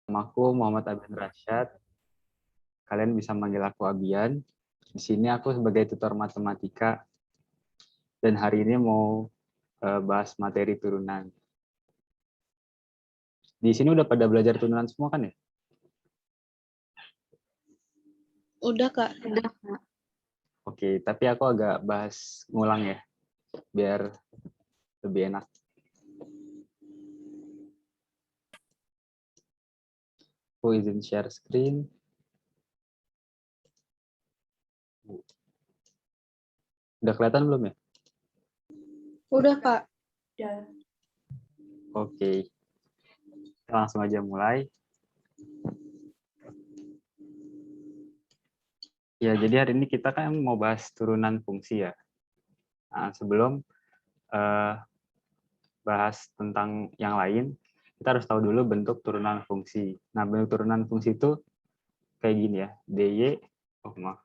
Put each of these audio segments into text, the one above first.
Aku Muhammad Abian Rashad. Kalian bisa manggil aku Abian. Di sini aku sebagai tutor matematika dan hari ini mau bahas materi turunan. Di sini udah pada belajar turunan semua kan ya? Udah, Kak. Oke, tapi aku agak bahas ngulang ya, biar lebih enak. Aku izin share screen. Udah kelihatan belum ya? Udah, Kak. Oke, kita langsung aja mulai. Ya, jadi hari ini kita kan mau bahas turunan fungsi ya. Nah, sebelum bahas tentang yang lain, kita harus tahu dulu bentuk turunan fungsi. Nah, bentuk turunan fungsi itu kayak gini ya, dy, oh maaf,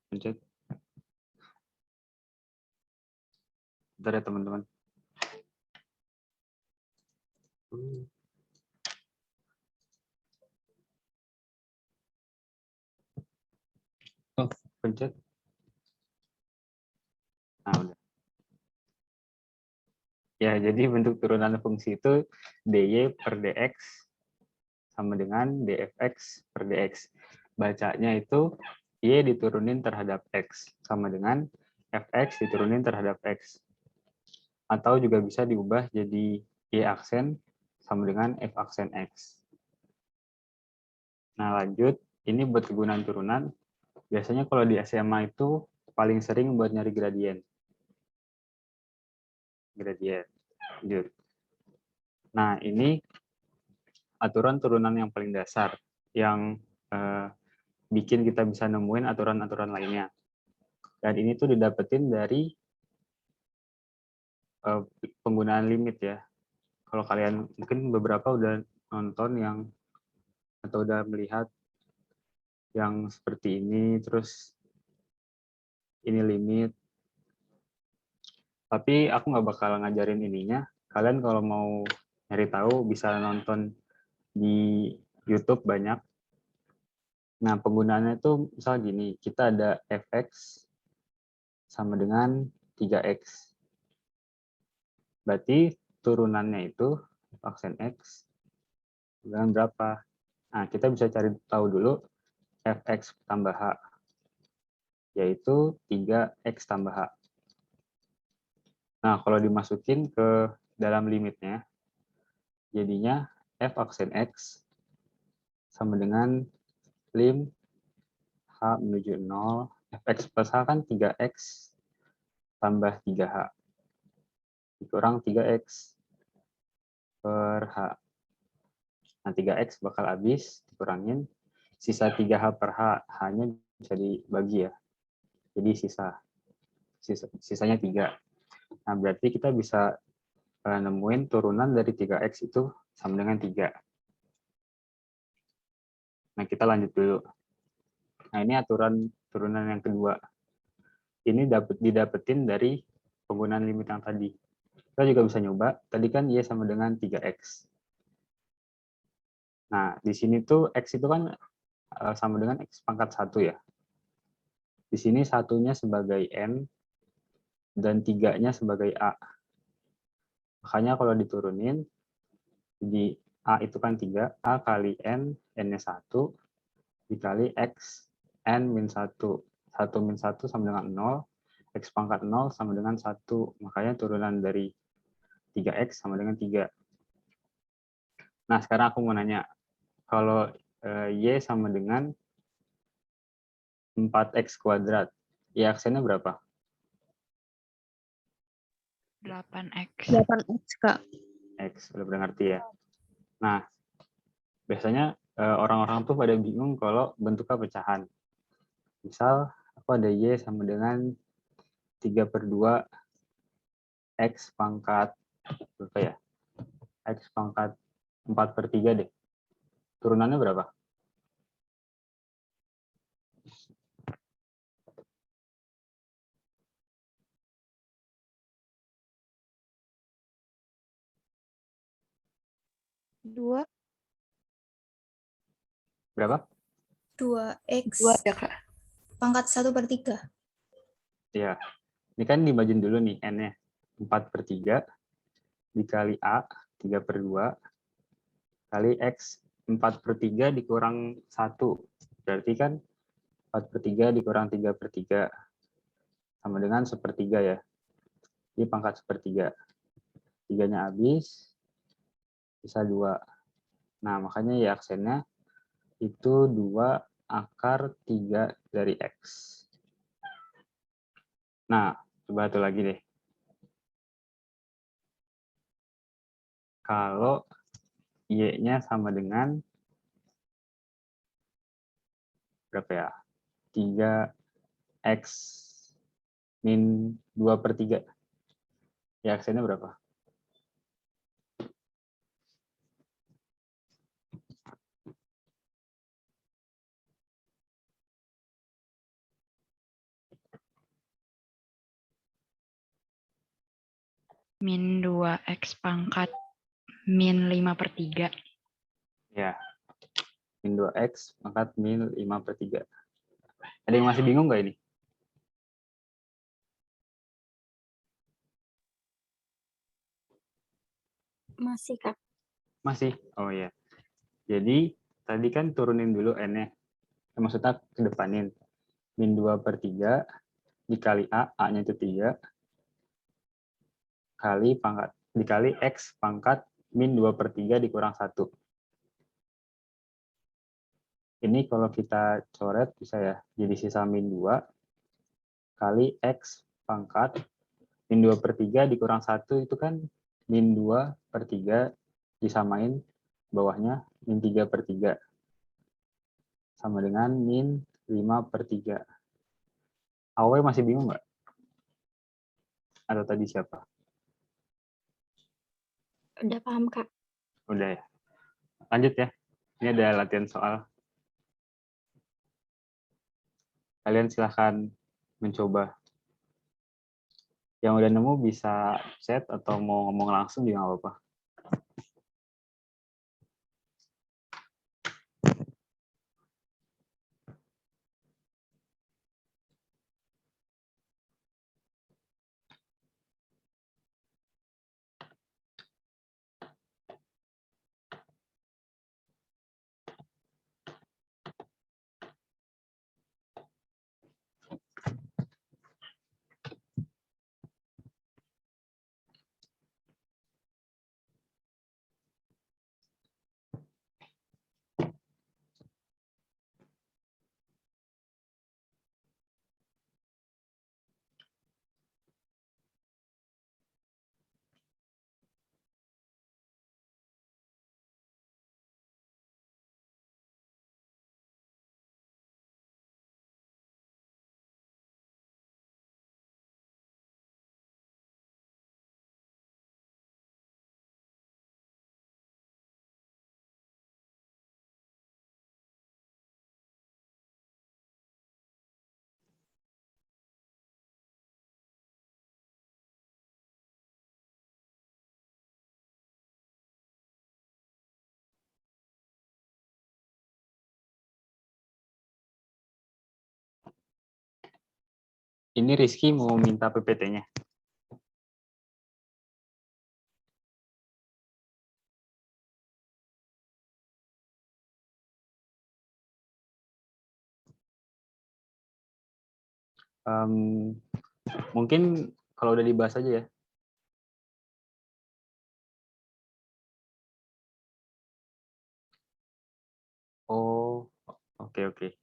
pencet. Bentar ya teman-teman. Oh, pencet. Nah, udah. Ya, jadi bentuk turunan fungsi itu dy per dx sama dengan dfx per dx. Bacanya itu y diturunin terhadap x sama dengan fx diturunin terhadap x. Atau juga bisa diubah jadi y aksen sama dengan f aksen x. Nah, lanjut. Ini buat kegunaan turunan. Biasanya kalau di SMA itu paling sering buat nyari gradien. Lanjut. Nah, ini aturan turunan yang paling dasar yang bikin kita bisa nemuin aturan-aturan lainnya. Dan ini tuh didapetin dari penggunaan limit ya. Kalau kalian mungkin beberapa udah nonton yang atau udah melihat yang seperti ini, terus ini limit. Tapi aku nggak bakal ngajarin ininya. Kalian kalau mau nyari tahu bisa nonton di YouTube banyak. Nah, penggunaannya itu misal gini, kita ada fx sama dengan 3x. Berarti turunannya itu aksen x dengan berapa? Nah, kita bisa cari tahu dulu fx tambah h, yaitu 3x tambah h. Nah, kalau dimasukin ke dalam limitnya, jadinya f aksen x sama dengan lim h menuju 0, fx plus h kan 3x tambah 3h, dikurang 3x per h. Nah, 3x bakal habis, dikurangin. Sisa 3h per h, h-nya bisa dibagi ya. Jadi sisanya 3. Nah, berarti kita bisa nemuin turunan dari 3x itu sama dengan 3. Nah, kita lanjut dulu. Nah, ini aturan turunan yang kedua. Ini didapetin dari penggunaan limit yang tadi. Kita juga bisa nyoba. Tadi kan y sama dengan 3x. Nah, di sini tuh x itu kan sama dengan x pangkat 1 ya. Di sini satunya sebagai n dan 3-nya sebagai a. Makanya kalau diturunin, di a itu kan 3, a kali n, n-nya 1, dikali x, n min 1. 1 min 1 sama dengan 0, x pangkat 0 sama dengan 1. Makanya turunan dari 3x sama dengan 3. Nah, sekarang aku mau nanya, kalau y sama dengan 4x kuadrat, y aksennya berapa? 8x. 8x, Kak. X, udah pernah ngerti ya? Nah, biasanya orang-orang tuh pada bingung kalau bentuknya pecahan. Misal, aku ada y sama dengan 3/2 x pangkat, berapa ya? X pangkat 4/3 deh. Turunannya berapa? Dua. Berapa? 2x 2 ya, Kak? pangkat 1/3. Ya, ini kan dibagiin dulu nih N-nya. 4/3 dikali A, 3/2, kali X, 4/3 dikurang 1. Berarti kan 4/3 dikurang 3/3. Sama dengan 1/3 ya. Ini pangkat 1/3. 3-nya habis, bisa 2. Nah, makanya ya aksennya itu 2/3 dari X. Nah, coba satu lagi deh. Kalau Y-nya sama dengan berapa ya? 3X min 2/3. Ya, aksennya berapa? Min 2x pangkat min 5/3. Ya, min 2X pangkat min 5/3. Ada yang masih bingung nggak ini? Masih, Kak. Masih? Oh ya. Jadi, tadi kan turunin dulu N-nya. Maksudnya kedepanin. Min 2/3 dikali A, A-nya itu 3, dikali X pangkat min 2/3 dikurang 1. Ini kalau kita coret bisa ya, jadi sisa min 2 kali X pangkat min 2/3 dikurang 1 itu kan min 2/3 disamain bawahnya min 3/3 sama dengan min 5/3. Awe masih bingung nggak? Atau tadi siapa? Udah paham, Kak. Udah ya. Lanjut ya. Ini ada latihan soal. Kalian silahkan mencoba. Yang udah nemu bisa chat atau mau ngomong langsung juga nggak apa-apa. Ini Rizky mau minta PPT-nya. Mungkin kalau udah dibahas aja ya. Oh, oke oke.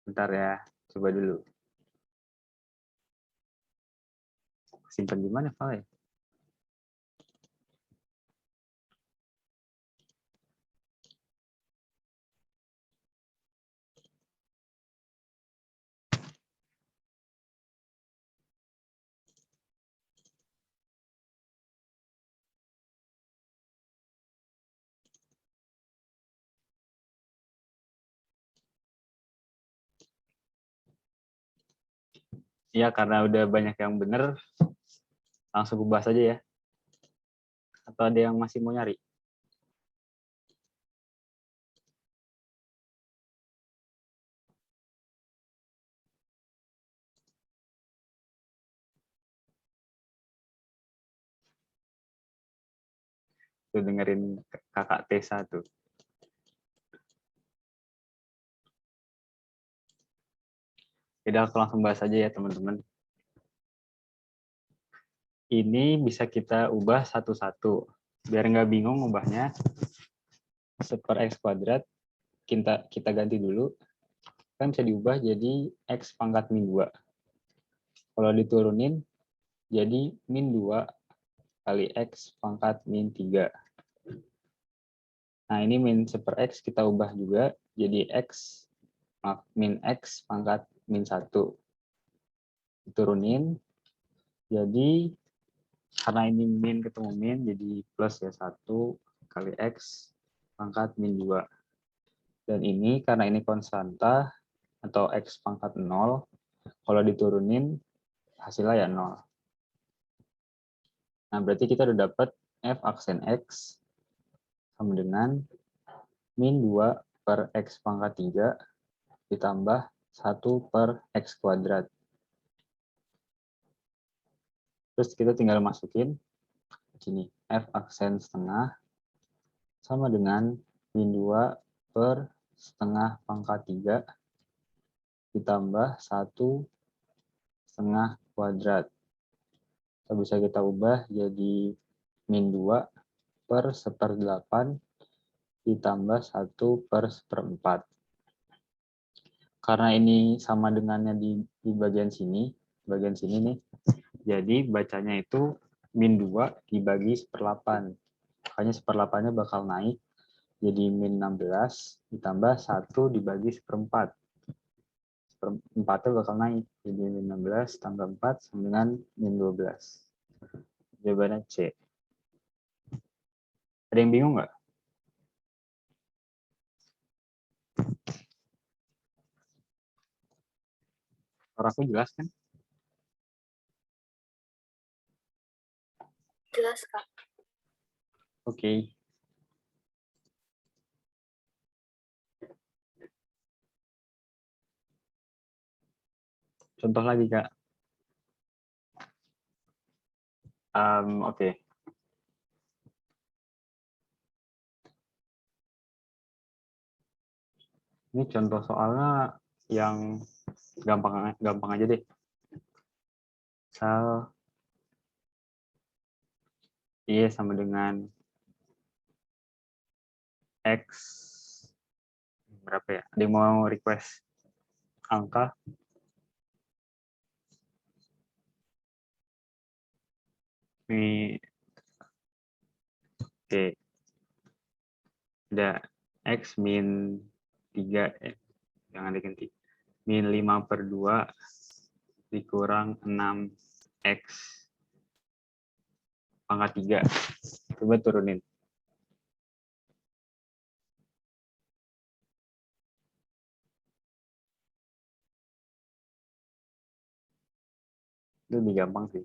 Bentar ya, coba dulu. Simpan di mana file? Ya, karena udah banyak yang bener, langsung gue bahas aja ya. Atau ada yang masih mau nyari? Tuh dengerin kakak Tessa tuh. Udah aku langsung bahas aja ya teman-teman. Ini bisa kita ubah satu-satu. Biar nggak bingung ubahnya. 1/x kuadrat kita ganti dulu. Kan bisa diubah jadi x pangkat min 2. Kalau diturunin jadi min 2 kali x pangkat min 3. Nah, ini min 1/x kita ubah juga jadi min x pangkat min 1. Diturunin, jadi karena ini min ketemu min, jadi plus ya 1 kali x pangkat min 2. Dan ini karena ini konstanta atau x pangkat 0, kalau diturunin hasilnya ya 0. Nah, berarti kita udah dapat f aksen x sama dengan min 2 per x pangkat 3 ditambah 1 per x kuadrat. Terus kita tinggal masukin sini, f aksen setengah sama dengan min 2 per setengah pangkat 3 ditambah 1 setengah kuadrat. Atau bisa kita ubah jadi min 2 per 1/8 ditambah 1 per 1/4. Karena ini sama dengannya di bagian sini nih, jadi bacanya itu min 2 dibagi 1/8. Makanya 1/8-nya bakal naik, jadi min 16 ditambah 1 dibagi 1/4. 1/4-nya bakal naik, jadi min 16 tambah 4 sama dengan min 12. Jawabannya C. Ada yang bingung nggak? Suara aku jelas kan? Jelas, Kak. Oke. Contoh lagi, Kak. Oke. Ini contoh soalnya yang gampang aja deh. Misal Y sama dengan X berapa ya? Ada yang mau request angka? Ini oke. Ada X min 3 jangan diganti. Min 5/2 dikurang 6X pangkat 3. Coba turunin. Itu lebih gampang sih.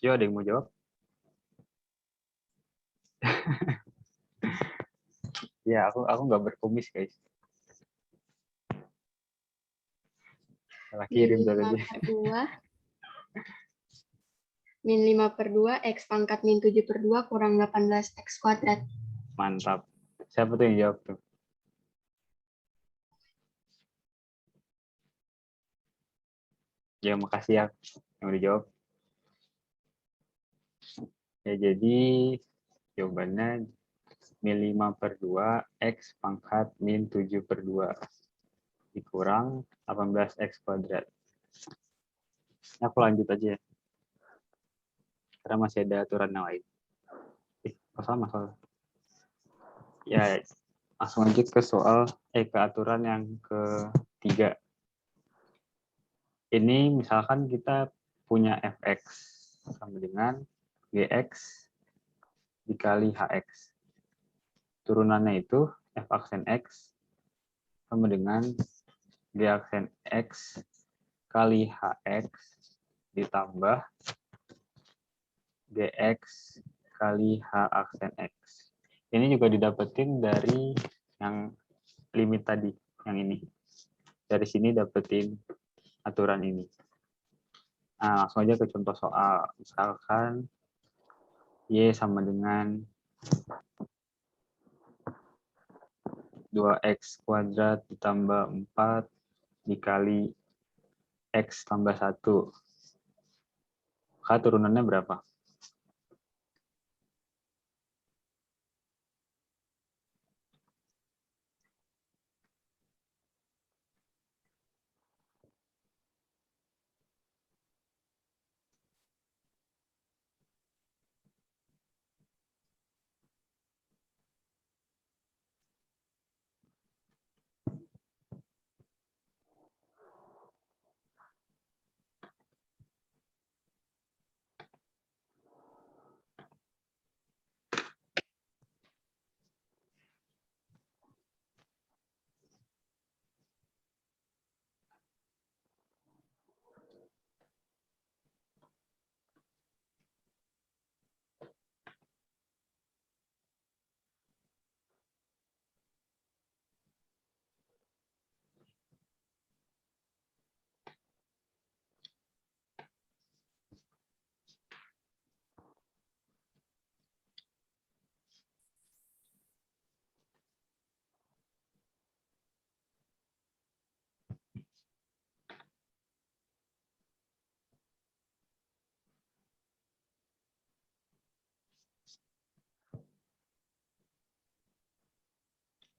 Yo, ada yang mau jawab? Ya, aku nggak berkumis, guys. Salah kirim tadi. Min 5/2 X pangkat min 7/2 kurang 18 X kuadrat. Mantap. Siapa tuh yang jawab tuh? Ya, makasih ya yang udah jawab. Ya, jadi jawabannya min 5/2 X pangkat min 7/2 dikurang 18X kuadrat. Ini aku lanjut aja ya. Karena masih ada aturan yang lain. Salah. Ya, langsung aja ke ke aturan yang ketiga. Ini misalkan kita punya fx sama dengan gx dikali hx. Turunannya itu f aksen x sama dengan g aksen x kali hx ditambah gx kali h aksen x. Ini juga didapetin dari yang limit tadi, yang ini. Dari sini dapetin aturan ini. Nah, langsung aja ke contoh soal. Misalkan Y sama dengan 2x kuadrat ditambah 4 dikali x tambah 1. Maka turunannya berapa?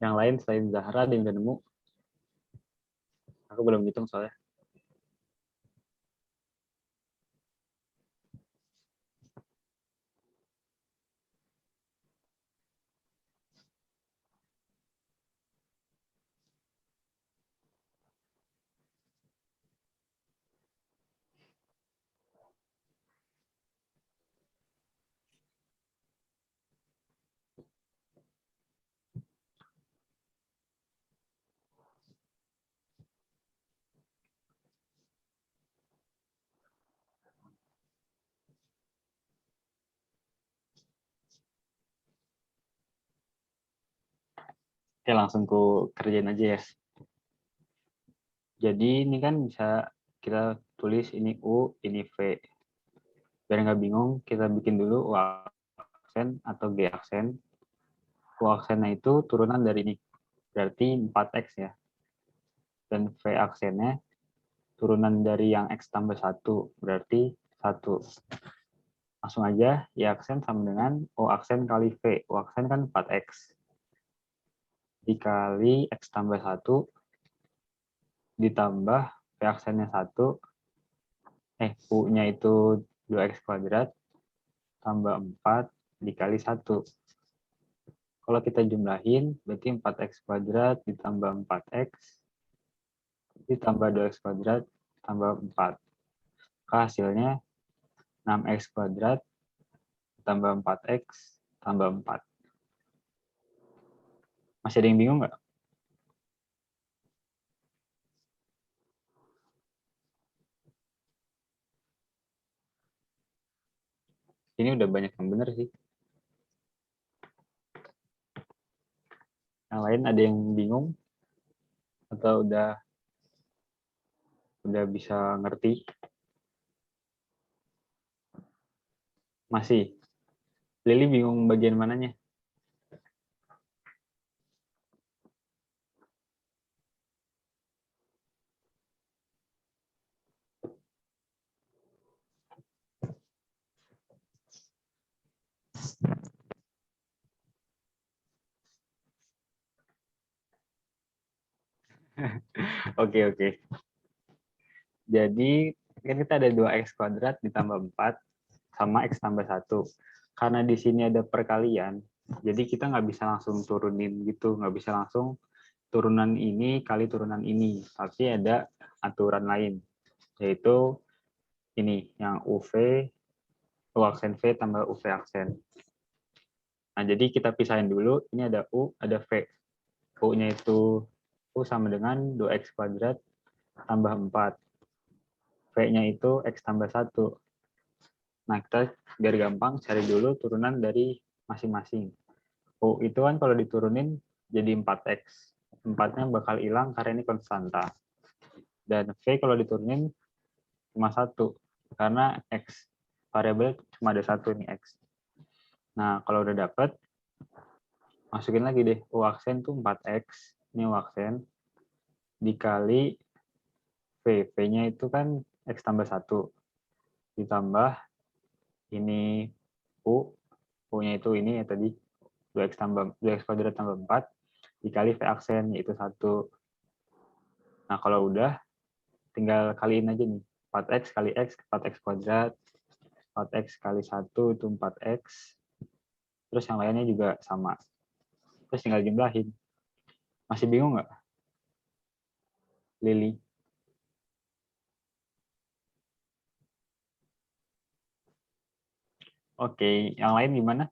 Yang lain selain Zahra ada yang udah nemu? Aku belum hitung soalnya. Oke, langsung ku kerjain aja ya. Jadi ini kan bisa kita tulis ini U, ini V. Biar nggak bingung, kita bikin dulu U aksen atau G aksen. U aksennya itu turunan dari ini. Berarti 4X ya. Dan V aksennya turunan dari yang X tambah 1. Berarti 1. Langsung aja, Y aksen sama dengan U aksen kali V. U aksen kan 4X. Dikali X tambah 1 ditambah V aksennya 1, U-nya itu 2X kuadrat tambah 4 dikali 1. Kalau kita jumlahin, berarti 4X kuadrat ditambah 4X ditambah 2X kuadrat tambah 4. Hasilnya 6X kuadrat tambah 4X tambah 4. Masih ada yang bingung nggak? Ini udah banyak yang benar sih. Yang lain ada yang bingung? Atau udah bisa ngerti? Masih? Lili bingung bagian mananya? Oke. Jadi kan kita ada 2X kuadrat ditambah 4 sama X tambah 1. Karena di sini ada perkalian, Jadi kita nggak bisa langsung turunin gitu, nggak bisa langsung turunan ini kali turunan ini, tapi ada aturan lain, yaitu ini, yang UV, U aksen V tambah UV aksen. Nah, jadi kita pisahin dulu, ini ada U, ada V. U-nya itu U sama dengan 2x kuadrat tambah 4. V-nya itu X tambah 1. Nah, kita biar gampang cari dulu turunan dari masing-masing. U itu kan kalau diturunin jadi 4x. 4-nya bakal hilang karena ini konstanta. Dan V kalau diturunin cuma 1. Karena X. Variabel cuma ada 1 nih, X. Nah, kalau udah dapet, masukin lagi deh. U aksen tuh 4x. Ini U aksen. Dikali V. V-nya itu kan X tambah 1. Ditambah ini U. U-nya itu ini ya tadi. 2x kuadrat tambah 4 dikali V aksen, yaitu 1. Nah, kalau udah, tinggal kaliin aja nih. 4x kali x, 4x kuadrat. 4x kali 1 itu 4x. Terus yang lainnya juga sama. Terus tinggal jumlahin. Masih bingung nggak, Lily? Oke, yang lain gimana?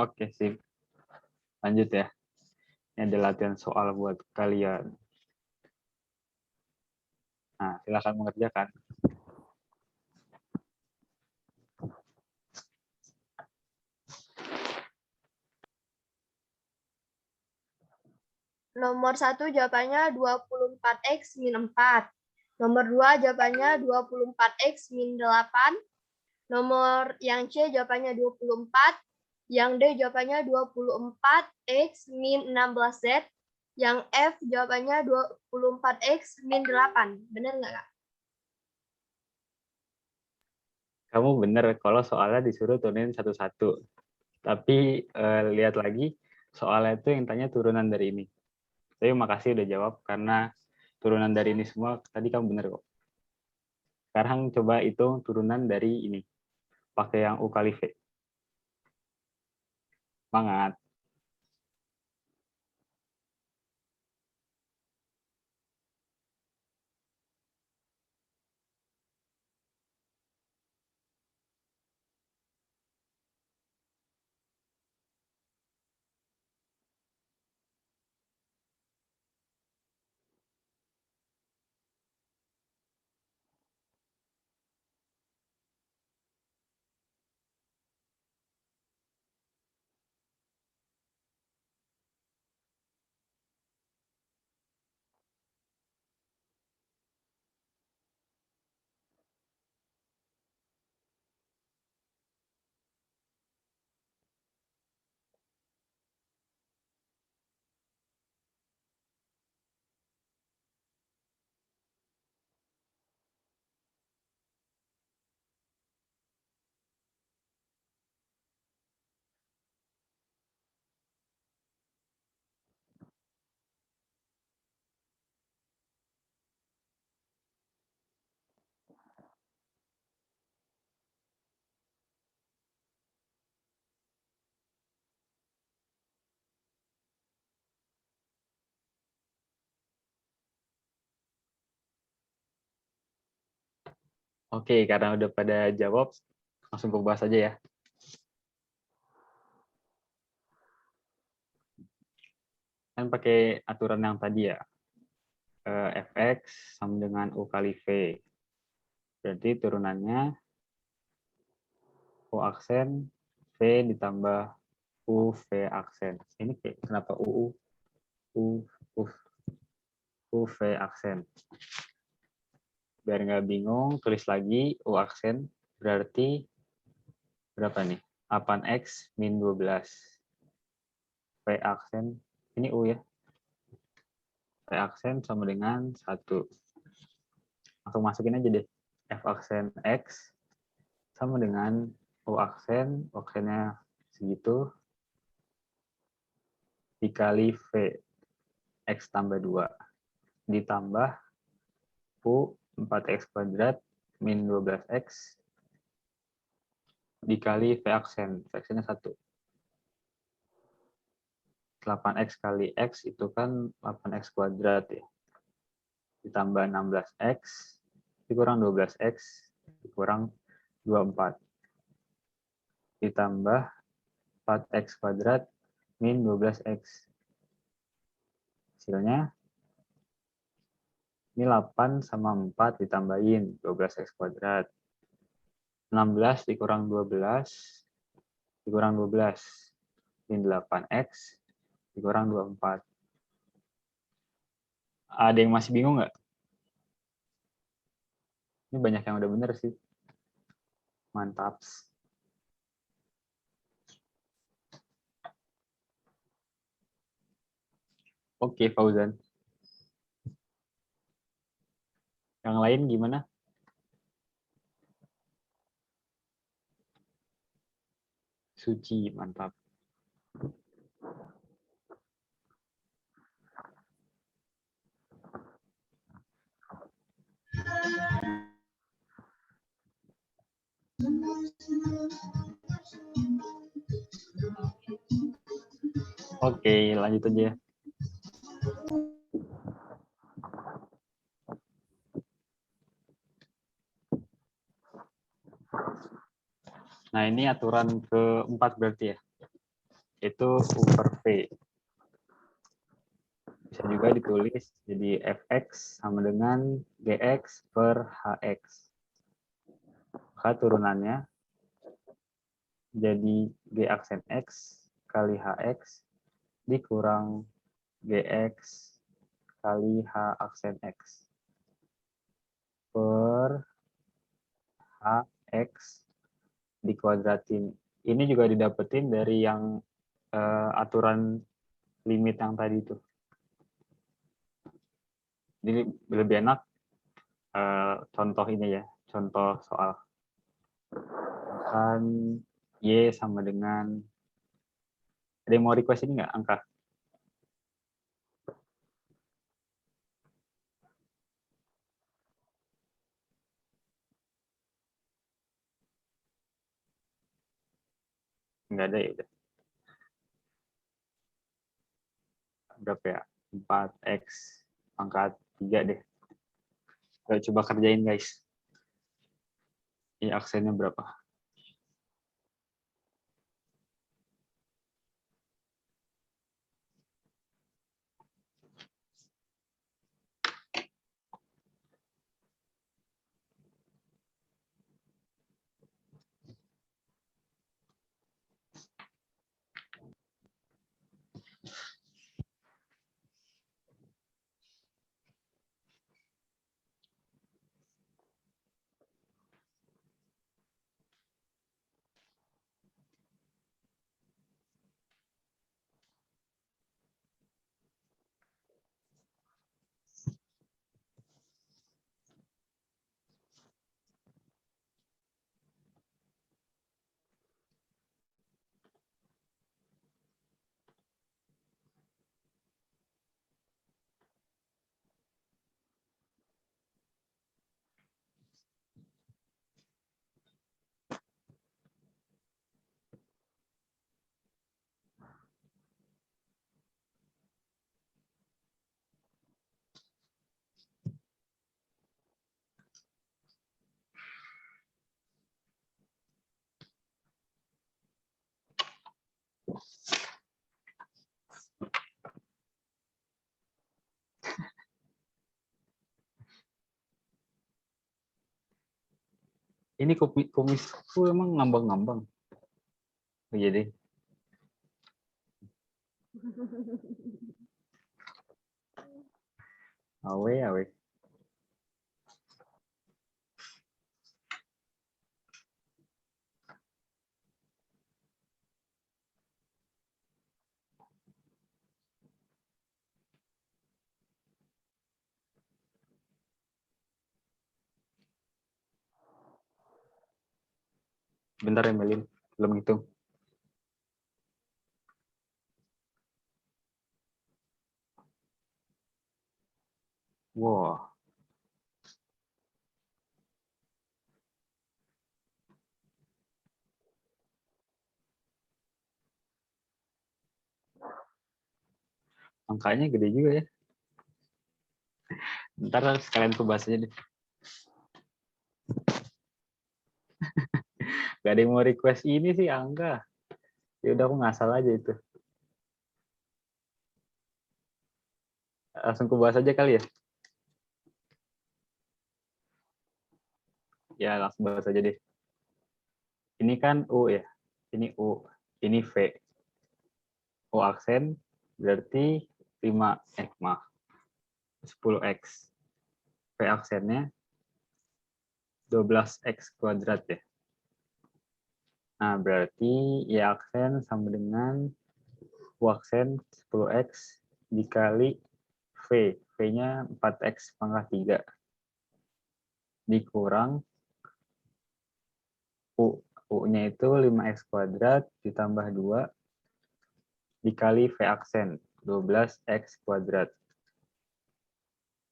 Oke, sip. Lanjut ya. Ini ada latihan soal buat kalian. Nah, silakan mengerjakan. Nomor 1 jawabannya 24x min 4. Nomor 2 jawabannya 24x min 8. Nomor yang C jawabannya 24. Yang D jawabannya 24x min 16Z. Yang F jawabannya 24x min 8. Benar nggak, Kak? Kamu bener kalau soalnya disuruh turunin satu-satu. Tapi lihat lagi, soalnya itu yang tanya turunan dari ini. Tapi makasih udah jawab, karena turunan dari ini semua tadi kamu bener kok. Sekarang coba hitung turunan dari ini. Pakai yang U kali V. Semangat. Oke, karena udah pada jawab, langsung aku bahas aja ya. Kan pakai aturan yang tadi ya. Fx sama dengan U kali V. Berarti turunannya U aksen V ditambah UV aksen. Ini kenapa U UV aksen. Biar nggak bingung, tulis lagi U aksen berarti berapa nih? 8x min 12. V aksen, ini U ya. V aksen sama dengan 1. Langsung masukin aja deh. F aksen X sama dengan U aksen, aksennya segitu, dikali V, X tambah 2. Ditambah U 4x kuadrat min 12x dikali V aksen. V aksennya 1. 8x kali x itu kan 8x kuadrat ya. Ditambah 16x dikurang 12x dikurang 24. Ditambah 4x kuadrat min 12x. Hasilnya ini 8 sama 4 ditambahin 12x kuadrat. 16 dikurang 12 dikurang 12 min 8x dikurang 24. Ada yang masih bingung nggak? Ini banyak yang udah bener sih. Mantap. Oke, Fauzan. Yang lain gimana? Suci, mantap. Oke, lanjut aja. Nah, ini aturan keempat berarti ya. Itu U per V. Bisa juga ditulis jadi Fx sama dengan Gx per Hx. Maka turunannya jadi G aksen X kali Hx dikurang Gx kali H aksen X per Hx dikuadratin. Ini juga didapetin dari yang aturan limit yang tadi itu. Jadi lebih enak contoh ini ya, contoh soal. Misalkan Y sama dengan, ada yang mau request ini nggak angka? Nggak ada ya udah. Berapa ya? 4x pangkat 3 deh. Coba kerjain guys. Ini aksennya berapa? Ini kumisku emang ngambang-ngambang. Iya deh. Awe, awe. Bentar ya Melin, belum hitung. Wow. Angkanya gede juga ya. Ntar sekalian aku bahas aja deh. Gak ada yang mau request ini sih, angka. Ya udah aku ngasal aja itu. Langsung aku bahas aja kali ya. Ya langsung bahas aja deh. Ini kan U ya. Ini U. Ini V. U aksen berarti 10x. V aksennya 12x kuadrat ya. Nah, berarti Y aksen sama dengan U aksen 10x dikali V. V-nya 4x pangkat 3. Dikurang U. U-nya itu 5x kuadrat ditambah 2 dikali V aksen 12x kuadrat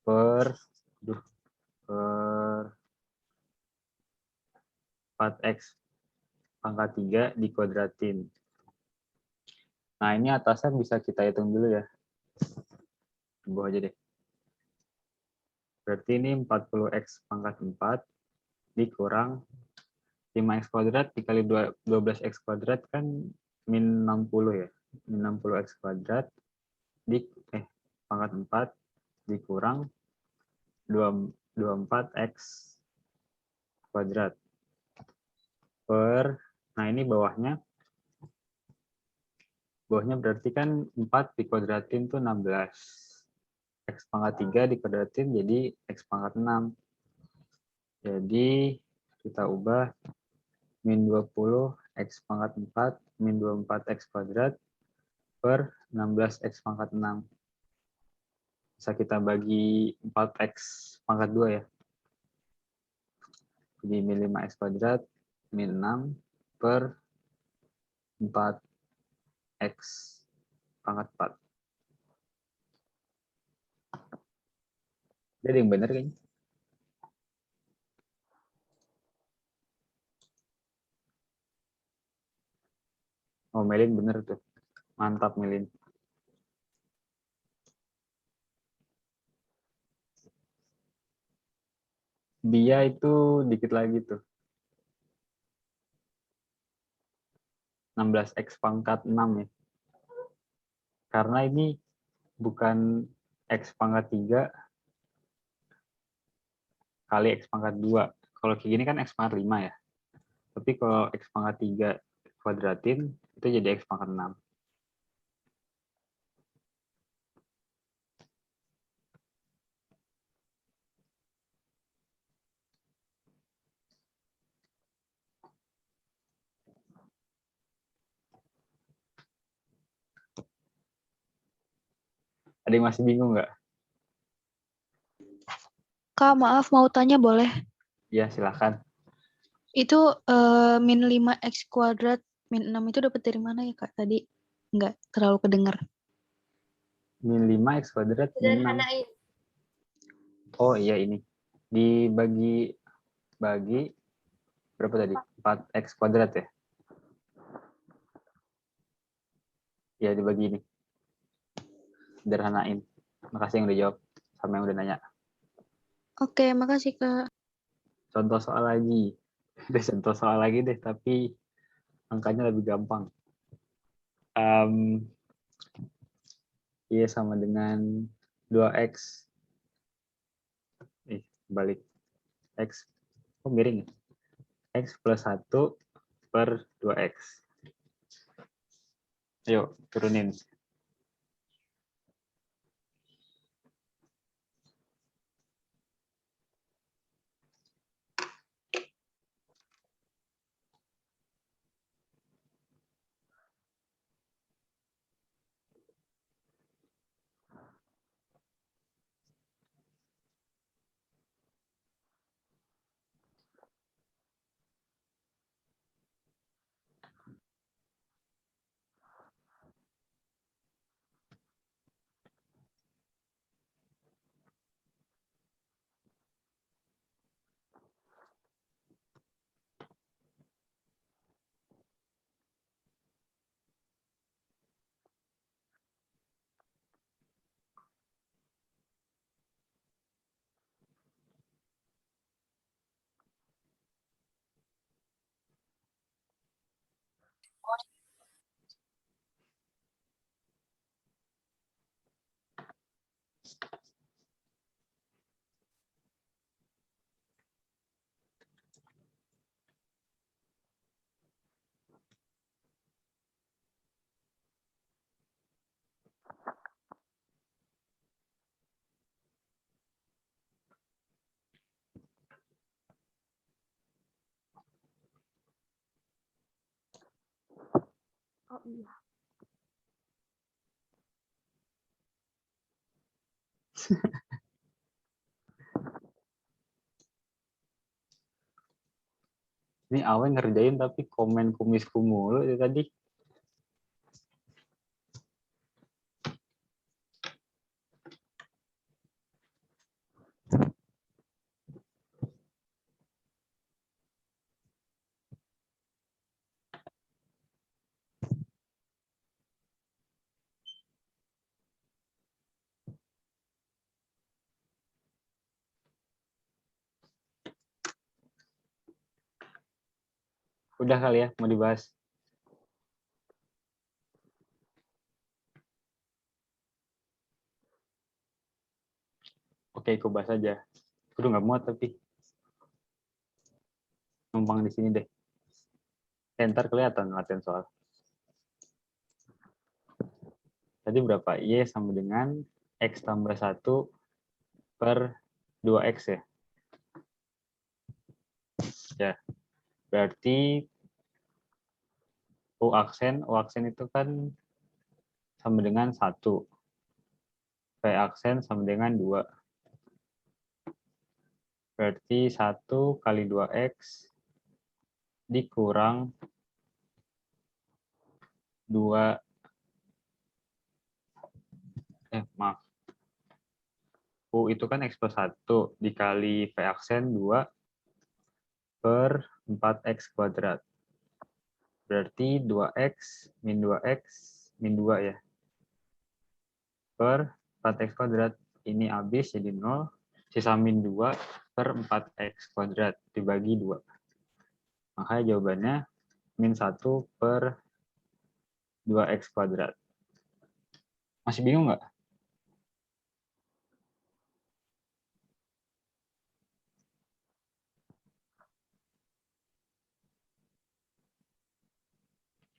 per 4x pangkat 3 dikuadratin. Nah, ini atasnya bisa kita hitung dulu ya. Di bawah aja deh. Berarti ini 40x pangkat 4 dikurang 5x kuadrat dikali 12x kuadrat kan min 60 ya. Min 60x kuadrat pangkat 4 dikurang 24x kuadrat per, nah ini bawahnya berarti kan 4 dikuadratin tuh 16. X pangkat 3 dikuadratin jadi X pangkat 6. Jadi kita ubah min 20 X pangkat 4 min 24 X kuadrat per 16 X pangkat 6. Bisa kita bagi 4X pangkat 2 ya. Jadi min 5X kuadrat min 6 per 4X pangkat 4. Jadi yang benar kayaknya. Oh, Melin bener tuh. Mantap, Melin. Dia itu dikit lagi tuh. 16X pangkat 6 ya. Karena ini bukan X pangkat 3 kali X pangkat 2. Kalau kayak gini kan X pangkat 5 ya. Tapi kalau X pangkat 3 kuadratin, itu jadi X pangkat 6. Ada yang masih bingung nggak? Kak, maaf mau tanya boleh? Ya, silahkan. Itu min 5x kuadrat min 6 itu dapat dari mana ya Kak? Tadi nggak terlalu kedengar. Min 5X kuadrat, min 6. Sederhanain. Oh iya ini. Dibagi berapa tadi? 4X kuadrat ya? Ya, dibagi ini. Sederhanain. Makasih yang udah jawab. Sama yang udah nanya. Oke, makasih Kak. Contoh soal lagi. Udah contoh soal lagi deh, tapi angkanya lebih gampang. Y sama dengan 2X. Balik. X. Oh, miring ya? X plus 1 per 2X. Ayo, turunin. iya. Ini Awen ngerjain tapi komen kumisku mulu ya tadi. Udah kali ya, mau dibahas. Oke, aku bahas aja. Aku udah nggak muat tapi. Numpang di sini deh. Ntar kelihatan latihan soal. Tadi berapa? Y sama dengan X tambah 1 per 2X ya. Ya, berarti U aksen itu kan sama dengan 1. V aksen sama dengan 2. Berarti 1 kali 2X dikurang 2, maaf. U itu kan X plus 1 dikali V aksen 2 per 4X kuadrat. Berarti 2X min 2X min 2 ya. Per 4X kuadrat. Ini habis jadi 0. Sisa min 2 per 4X kuadrat dibagi 2. Makanya jawabannya min 1 per 2X kuadrat. Masih bingung nggak?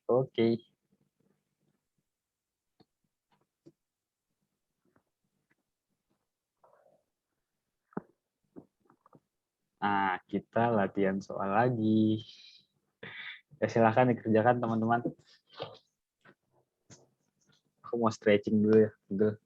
Oke. Nah, kita latihan soal lagi. Ya, silahkan dikerjakan teman-teman. Aku mau stretching dulu ya. Dulu.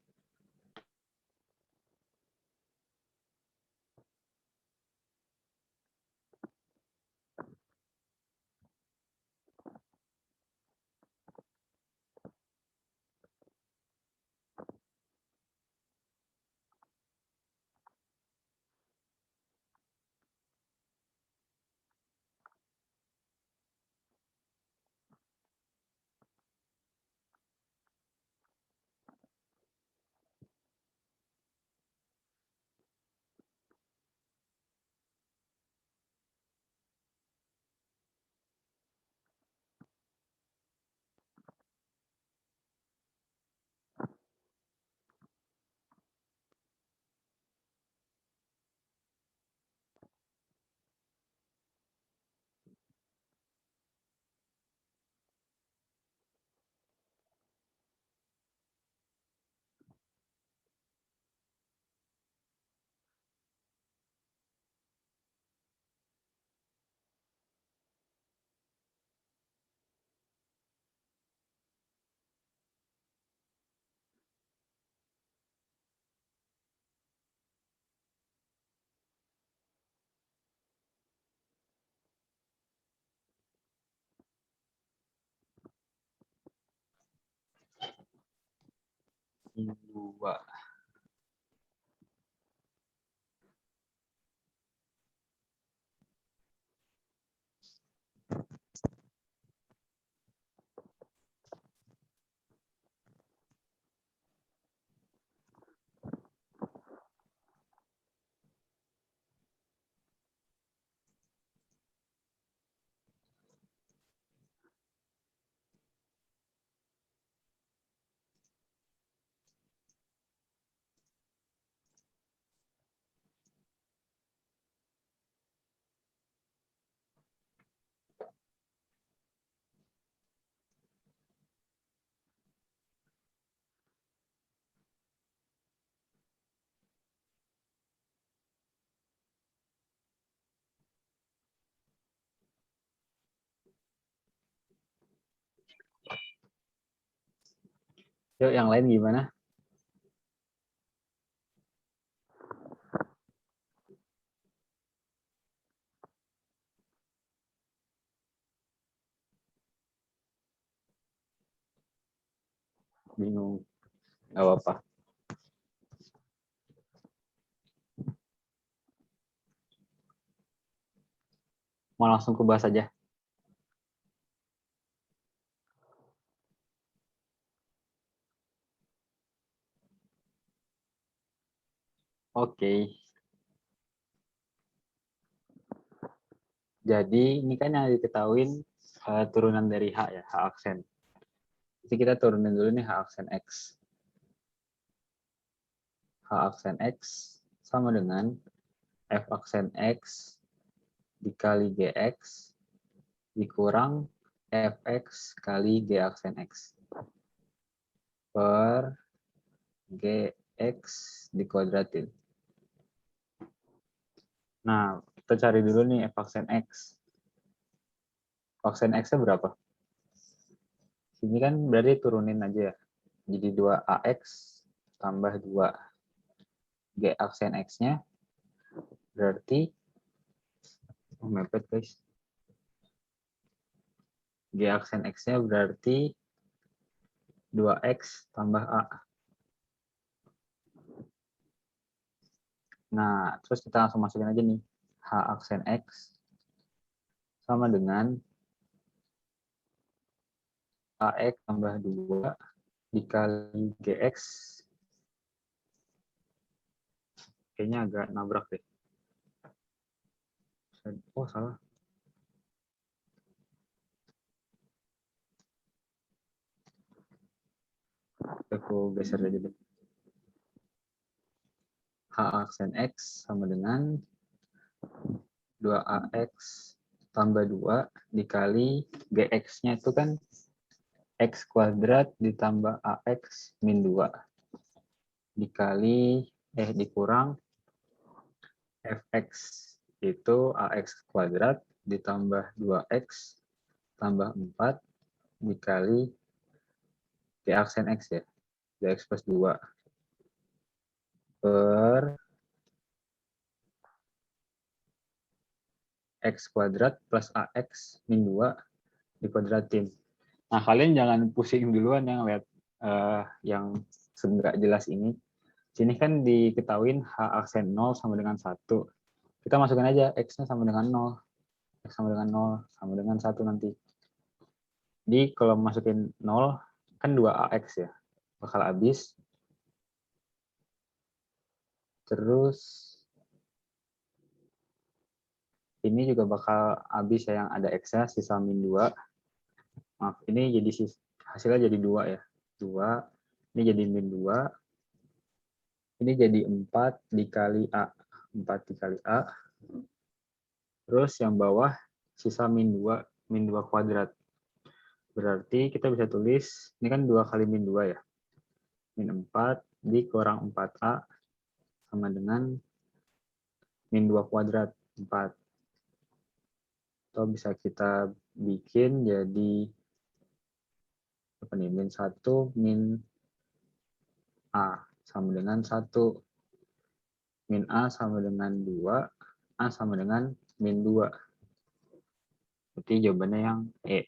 Min 2. Yuk, yang lain gimana? Bingung. Gak apa-apa. Mau langsung ke bahas aja. Oke. Jadi ini kan yang diketahuin turunan dari H ya, H aksen. Jadi kita turunin dulu nih H aksen X. H aksen X sama dengan F aksen X dikali GX dikurang Fx kali G aksen X per GX dikuadratin. Nah, kita cari dulu nih F aksen X. F aksen X-nya berapa? Ini kan berarti turunin aja ya. Jadi 2AX tambah 2 G aksen X-nya berarti mepet guys. G aksen X-nya berarti 2X tambah A. Nah, terus kita langsung masukin aja nih. H aksen X sama dengan AX tambah 2 dikali GX. Kayaknya agak nabrak deh. Oh, salah. Aku geser aja deh. H aksen X sama dengan 2AX tambah 2 dikali GX-nya itu kan X kuadrat ditambah AX min 2 dikali dikurang Fx itu AX kuadrat ditambah 2X tambah 4 dikali G aksen X ya, GX plus 2 per X kuadrat plus AX min 2 dikuadratin. Nah, kalian jangan pusing duluan yang lihat yang nggak jelas ini. Sini kan diketahuin H aksen 0 sama dengan 1. Kita masukin aja X-nya sama dengan 0. X sama dengan 0 sama dengan 1 nanti. Jadi kalau masukin 0, kan 2AX ya. Bakal habis. Terus ini juga bakal habis ya yang ada X-nya, sisa min 2. Maaf, ini jadi hasilnya jadi 2 ya. 2, ini jadi min 2. Ini jadi 4 dikali A. 4 dikali A. Terus yang bawah sisa min 2 kuadrat. Berarti kita bisa tulis, ini kan 2 kali min 2 ya. Min 4 dikurang 4A sama dengan min 2 kuadrat, 4. Atau bisa kita bikin jadi apa nih, min 1 min A sama dengan 1. Min A sama dengan 2, A sama dengan min 2. Berarti jawabannya yang E.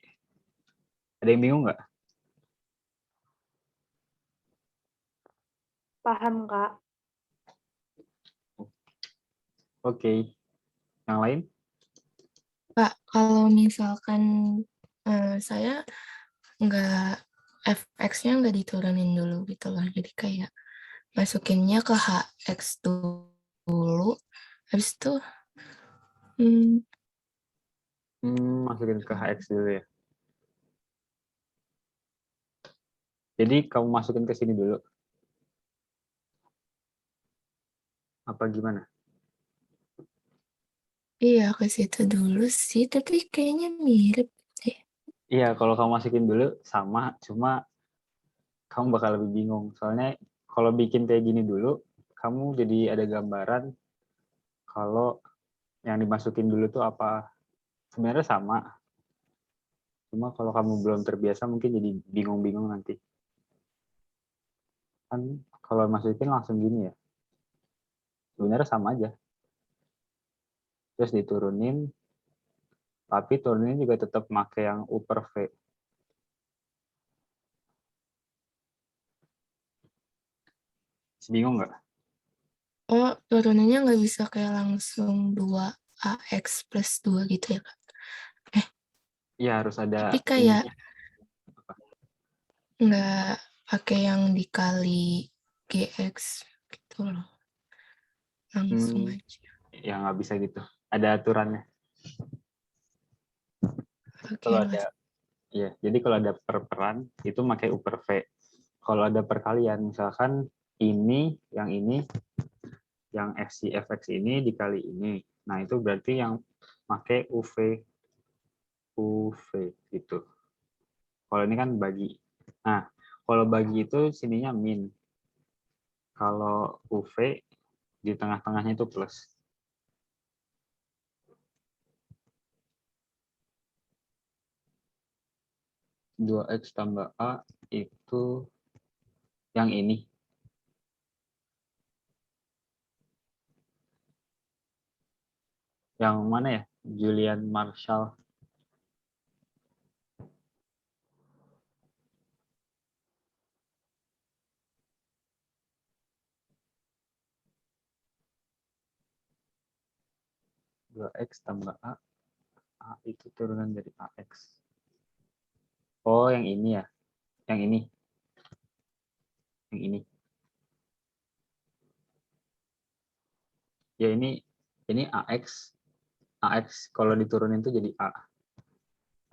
Ada yang bingung nggak? Paham, Kak. Oke. Yang lain? Kak, kalau misalkan saya nggak fx-nya nggak diturunin dulu gitu loh. Jadi kayak masukinnya ke hx dulu. Habis itu Masukin ke HX dulu ya. Jadi kamu masukin ke sini dulu. Apa gimana? iya ke situ dulu sih, tapi kayaknya mirip deh. Iya, kalau kamu masukin dulu sama, cuma kamu bakal lebih bingung. Soalnya kalau bikin kayak gini dulu, kamu jadi ada gambaran kalau yang dimasukin dulu tuh apa. Sebenarnya sama. Cuma kalau kamu belum terbiasa mungkin jadi bingung-bingung nanti. Kan kalau masukin langsung gini ya. Sebenarnya sama aja. Terus diturunin, tapi turunin juga tetap pakai yang U per V. Bingung nggak? Oh, turunannya nggak bisa kayak langsung 2AX plus 2 gitu ya, Kak? Iya, harus ada Tapi kayak nggak pakai yang dikali GX gitu loh. Langsung aja. Ya nggak bisa gitu. Ada aturannya. Oke, Kalau ada, ya, jadi kalau ada perperan itu pakai U per V. Kalau ada perkalian, misalkan ini, yang FC FX ini dikali ini. Nah, itu berarti yang pakai UV gitu. Kalau ini kan bagi. Nah, kalau bagi itu sininya min. Kalau UV di tengah-tengahnya itu plus. Dua X tambah A itu yang ini. Yang mana ya? Julian Marshall. Dua X tambah A. A itu turunan dari AX. Oh, yang ini ya. Yang ini. Yang ini. Ya ini AX. AX kalau diturunin itu jadi A.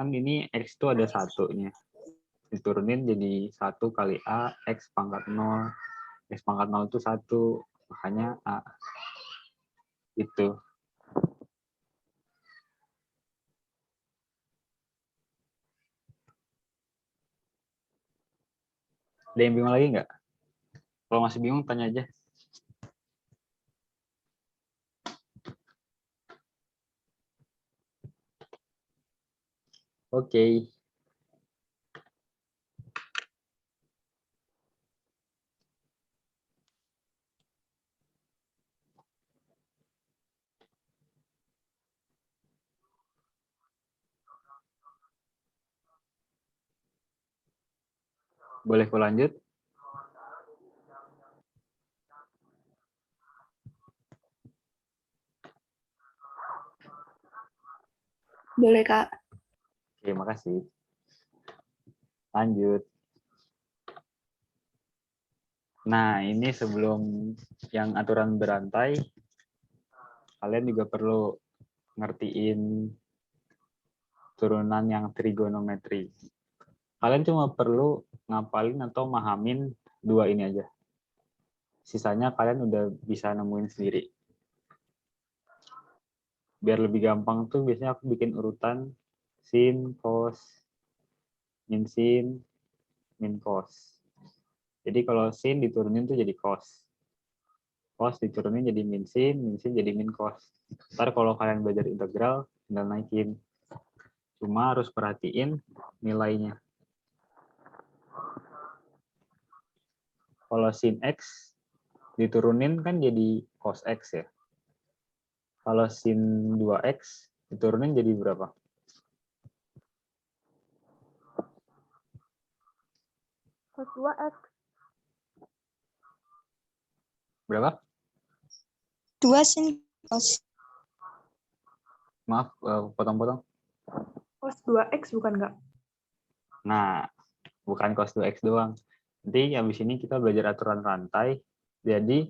Kan ini X itu ada satunya. Diturunin jadi 1 kali A, X pangkat 0. X pangkat 0 itu 1. Makanya A. Itu. Ada yang bingung lagi nggak? Kalau masih bingung, tanya aja. Oke. Boleh aku lanjut? Boleh, Kak. Oke, makasih. Lanjut. Nah, ini sebelum yang aturan berantai, kalian juga perlu ngertiin turunan yang trigonometri. Kalian cuma perlu ngapalin atau mahamin dua ini aja. Sisanya kalian udah bisa nemuin sendiri. Biar lebih gampang tuh biasanya aku bikin urutan sin, cos, min sin, min cos. Jadi kalau sin diturunin tuh jadi cos. Cos diturunin jadi min sin jadi min cos. Ntar kalau kalian belajar integral, tinggal naikin. Cuma harus perhatiin nilainya. Kalau sin X diturunin kan jadi cos X ya. Kalau sin 2X diturunin jadi berapa? Cos 2X. Berapa? 2 sin cos. Maaf, potong-potong. Cos 2X bukan, Kak? Nah, bukan cos 2X doang. Nanti habis ini kita belajar aturan rantai. Jadi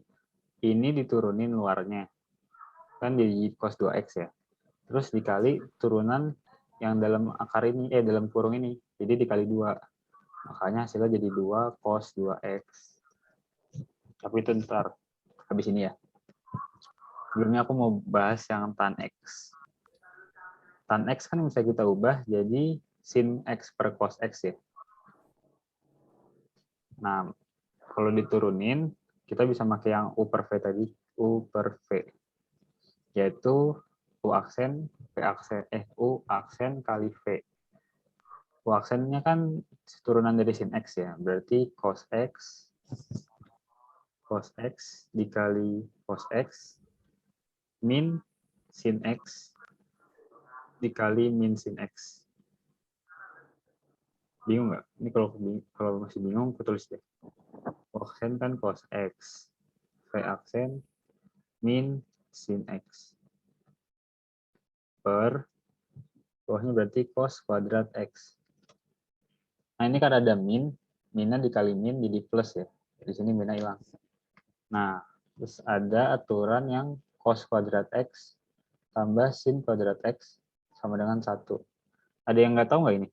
ini diturunin luarnya. Kan jadi cos 2X ya. Terus dikali turunan yang dalam akar ini, dalam kurung ini. Jadi dikali 2. Makanya hasilnya jadi 2 cos 2X. Tapi itu ntar. Habis ini ya. Sebelumnya aku mau bahas yang tan X. Tan X kan bisa kita ubah jadi sin X per cos X ya. Nah, kalau diturunin, kita bisa pakai yang U per V tadi. U per V. Yaitu U aksen, U aksen kali V. U aksennya kan turunan dari sin X ya. Berarti cos X cos X dikali cos X min sin X dikali min sin X. Bingung nggak? Ini kalau masih bingung, aku tulis deh. Kosen kan cos X. V aksen min sin X. Per, bawahnya berarti cos kuadrat X. Nah, ini kan ada min. Minnya dikali min jadi plus ya. Di sini minnya hilang. Nah, terus ada aturan yang cos kuadrat X tambah sin kuadrat X sama dengan 1. Ada yang nggak tahu nggak ini?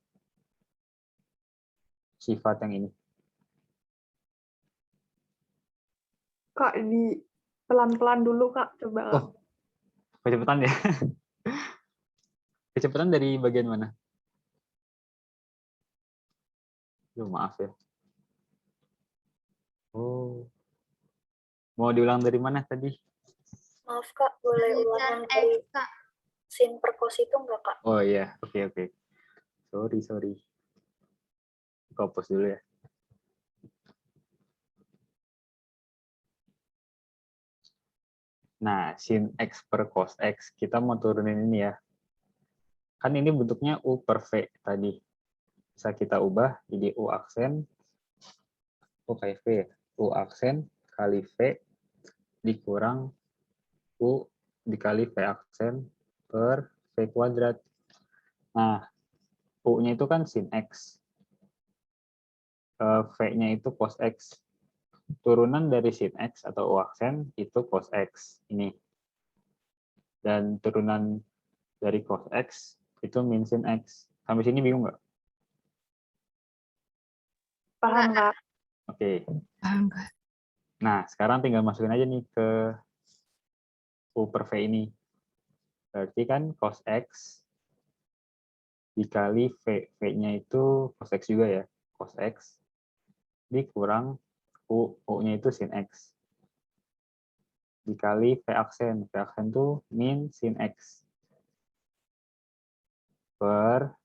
Sifat yang ini. Kak, di pelan-pelan dulu, Kak. Coba, Kak. Oh, kecepatan ya? Kecepatan dari bagian mana? Maaf ya. Oh. Mau diulang dari mana tadi? Maaf Kak, boleh ulang yang dari X, Kak. sin per cos itu enggak Kak? Oh iya, oke. Sorry. Aku hapus dulu ya. Nah, sin X per cos X, kita mau turunin ini ya. Kan ini bentuknya U per V tadi. Bisa kita ubah jadi U aksen, kayak V ya. U aksen kali V dikurang U dikali V aksen per V kuadrat. Nah, U-nya itu kan sin X. V-nya itu cos X. Turunan dari sin X atau U aksen itu cos X. Ini. Dan turunan dari cos X itu min sin X. Sampai sini bingung nggak? Paham, Kak? Oke. Paham, Kak? Nah, sekarang tinggal masukin aja nih ke U per V ini. Berarti kan cos X dikali V. V-nya itu cos X juga ya. Cos X dikurang U. U-nya itu sin X. Dikali V aksen. V aksen itu min sin X. Per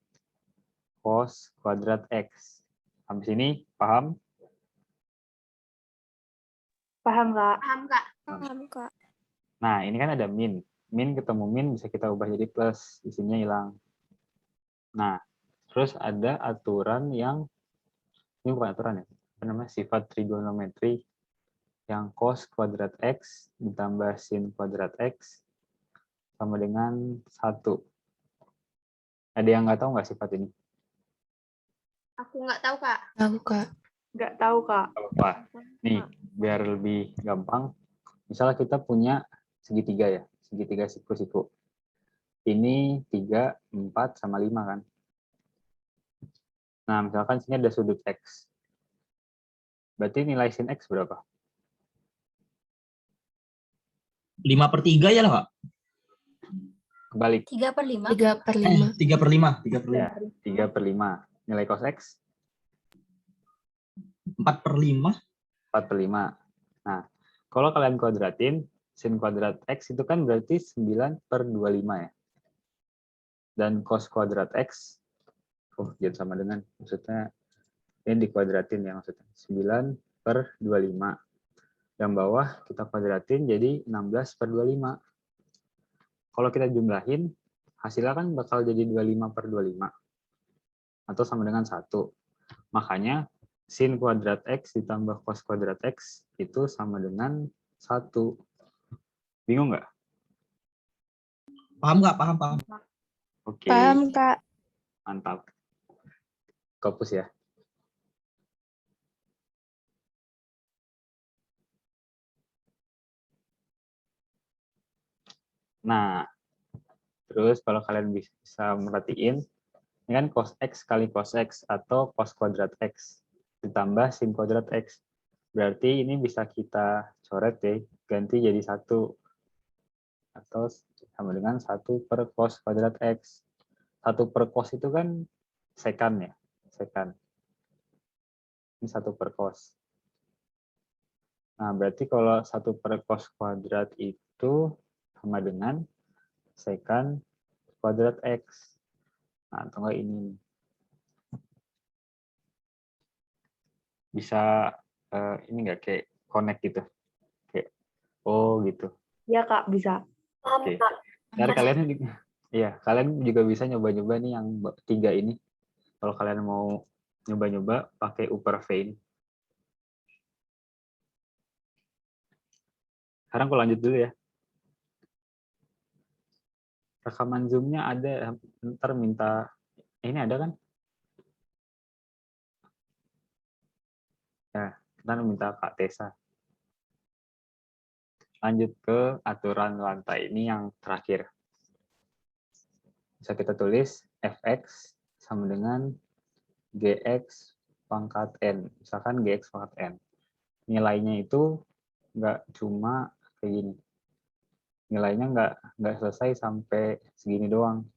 cos kuadrat X. Sampai sini paham? Paham, Kak? Paham, Kak? Paham Kak. Nah, ini kan ada min. Min ketemu min bisa kita ubah jadi plus. Isinya hilang. Nah, terus ada aturan yang, ini bukan aturan ya, apa namanya, sifat trigonometri yang cos kuadrat X ditambah sin kuadrat X sama dengan 1. Ada yang nggak tahu nggak sifat ini? Aku nggak tahu, Kak. Tahu, Kak. Nggak tahu, Kak. Apa? Nih, biar lebih gampang. Misalnya kita punya segitiga ya, segitiga siku-siku. Ini 3, 4, sama 5 kan. Nah, misalkan sini ada sudut X. Berarti nilai sin X berapa? 5/3 ya lah, Kak? Kebalik. 3/5. 3/5. 3/5. Ya, 3/5. Nilai cos X? 4/5. 4/5. Nah, kalau kalian kuadratin, sin kuadrat X itu kan berarti 9/25 ya. Dan cos kuadrat X, jangan sama dengan, maksudnya ini dikuadratin ya maksudnya. 9/25. Yang bawah kita kuadratin jadi 16/25. Kalau kita jumlahin, hasilnya kan bakal jadi 25/25. Atau sama dengan 1. Makanya sin kuadrat X ditambah cos kuadrat X itu sama dengan 1. Bingung nggak? Paham nggak? Paham. Oke. Paham Kak. Mantap. Kopus ya. Nah, terus kalau kalian bisa merhatiin, ini kan cos X kali cos X atau cos kuadrat X ditambah sin kuadrat X. Berarti ini bisa kita coret ya, ganti jadi 1. Atau sama dengan 1 per cos kuadrat X. 1 per cos itu kan sekan ya, sekan. Ini 1 per cos. Nah, berarti kalau 1 per cos kuadrat itu sama dengan sekan kuadrat X. Nah, atau enggak ini. Bisa ini enggak kayak connect gitu. Oh gitu. Iya Kak, bisa. Paham, Oke. Kak. Ntar Makasih. kalian iya, kalian juga bisa nyoba-nyoba nih yang 3 ini. Kalau kalian mau nyoba-nyoba pakai upper V ini. Sekarang aku lanjut dulu ya. Rekaman Zoom-nya ada, ntar minta, ini ada kan? Ya, ntar minta Kak Tessa. Lanjut ke aturan lantai, ini yang terakhir. Bisa kita tulis fx sama dengan gx pangkat n. Misalkan gx pangkat n. Nilainya itu nggak cuma kayak gini. Nilainya nggak selesai sampai segini doang.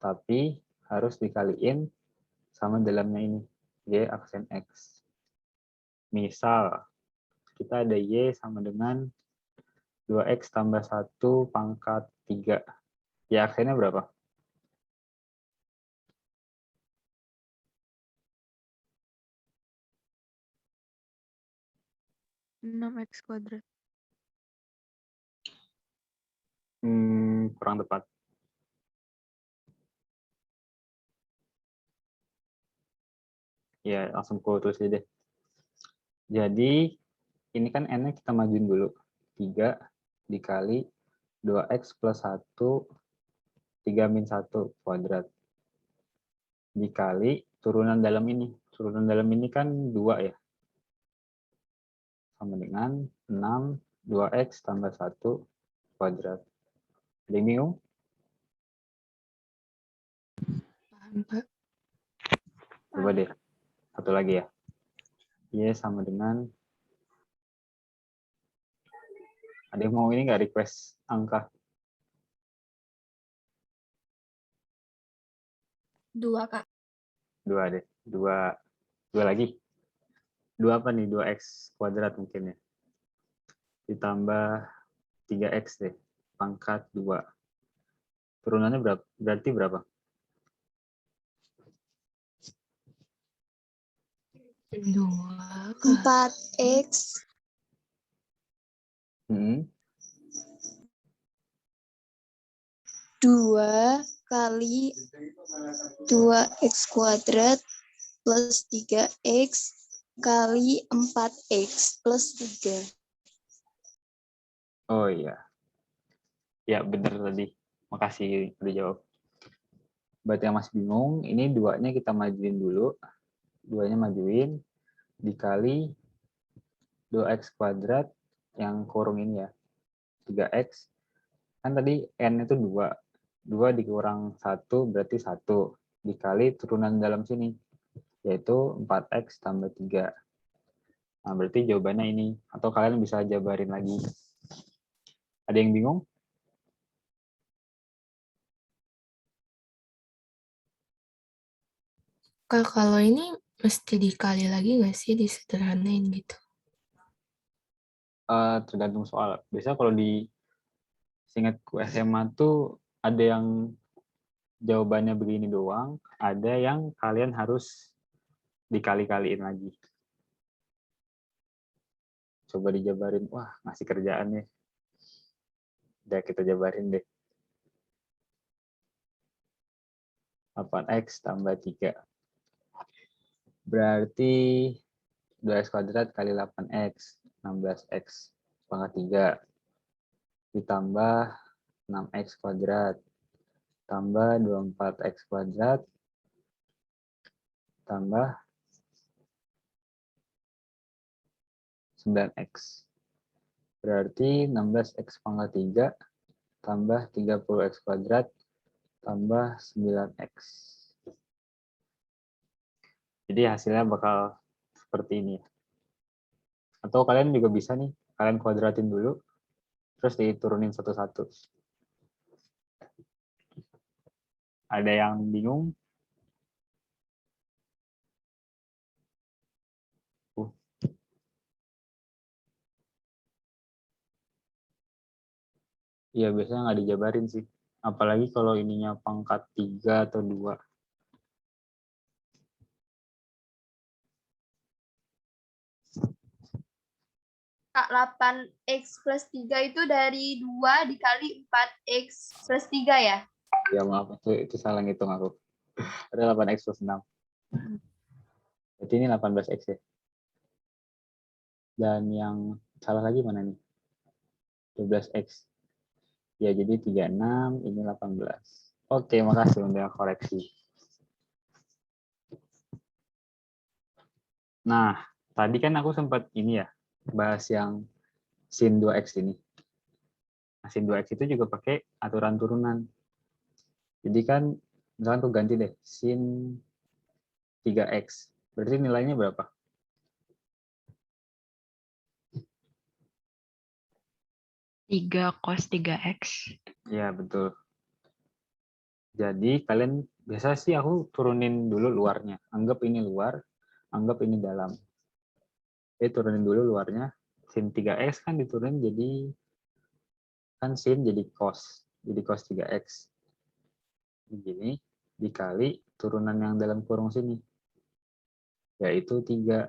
Tapi harus dikaliin sama dalamnya ini, y aksen x. Misal, kita ada y sama dengan 2x tambah 1 pangkat 3. Y aksennya berapa? X kuadrat. Kurang tepat. Ya, langsung ku tulis aja deh. Jadi, ini kan n-nya kita majuin dulu. 3 dikali 2x plus 1, 3 min 1 kuadrat. Dikali turunan dalam ini. Turunan dalam ini kan 2 ya. Sama dengan 6, 2x tambah 1 kuadrat. Ada yang bingung? Paham, Pak. Coba deh. Satu lagi ya. Y sama dengan, ada yang mau ini nggak request angka? 2, Kak. 2 deh. 2 lagi. 2 apa nih? 2x kuadrat mungkin ya. Ditambah 3x deh. Pangkat 2. Turunannya berapa? Berarti berapa? 2, Kak. 4x 2 kali 2x kuadrat plus 3x kali 4x plus 3. Oh iya. Ya benar tadi. Makasih udah jawab. Buat yang masih bingung, ini 2-nya kita majuin dulu. 2-nya majuin dikali 2x kuadrat yang kurung ini ya. 3x. Kan tadi n itu 2. 2 dikurang 1 berarti 1. Dikali turunan dalam sini. Yaitu 4x tambah 3. Nah, berarti jawabannya ini. Atau kalian bisa jabarin lagi. Ada yang bingung? Kak, kalau ini mesti dikali lagi nggak sih, disederhanain gitu? Tergantung soal. Biasanya kalau di seingatku SMA tuh ada yang jawabannya begini doang, ada yang kalian harus dikali-kaliin lagi. Coba dijabarin. Wah, ngasih kerjaan ya. Udah kita jabarin deh. 8x tambah 3. Berarti 2x kuadrat kali 8x. 16x pangkat 3. Ditambah 6x kuadrat. Tambah 24x kuadrat. Tambah 9x. Berarti 16x pangkat 3 tambah 30x kuadrat tambah 9x. Jadi hasilnya bakal seperti ini. Atau kalian juga bisa nih, kalian kuadratin dulu, terus diturunin satu-satu. Ada yang bingung? Iya, biasanya nggak dijabarin sih. Apalagi kalau ininya pangkat 3 atau 2. Kak, 8x plus 3 itu dari 2 dikali 4x plus 3 ya? Ya maaf, itu salah ngitung aku. Ada 8x plus 6. Berarti ini 18x ya. Dan yang salah lagi mana nih? 12x. Ya, jadi 36, ini 18. Oke, makasih untuk koreksi. Nah, tadi kan aku sempat ini ya, bahas yang sin 2x ini. Nah, sin 2x itu juga pakai aturan turunan. Jadi kan, misalkan aku ganti deh, sin 3x. Berarti nilainya berapa? Tiga cos 3x. Ya, betul. Jadi kalian, biasa sih aku turunin dulu luarnya. Anggap ini luar, anggap ini dalam. Turunin dulu luarnya. Sin 3x kan diturunin jadi, kan sin jadi cos. Jadi cos 3x. Begini, dikali turunan yang dalam kurung sini. Yaitu 3.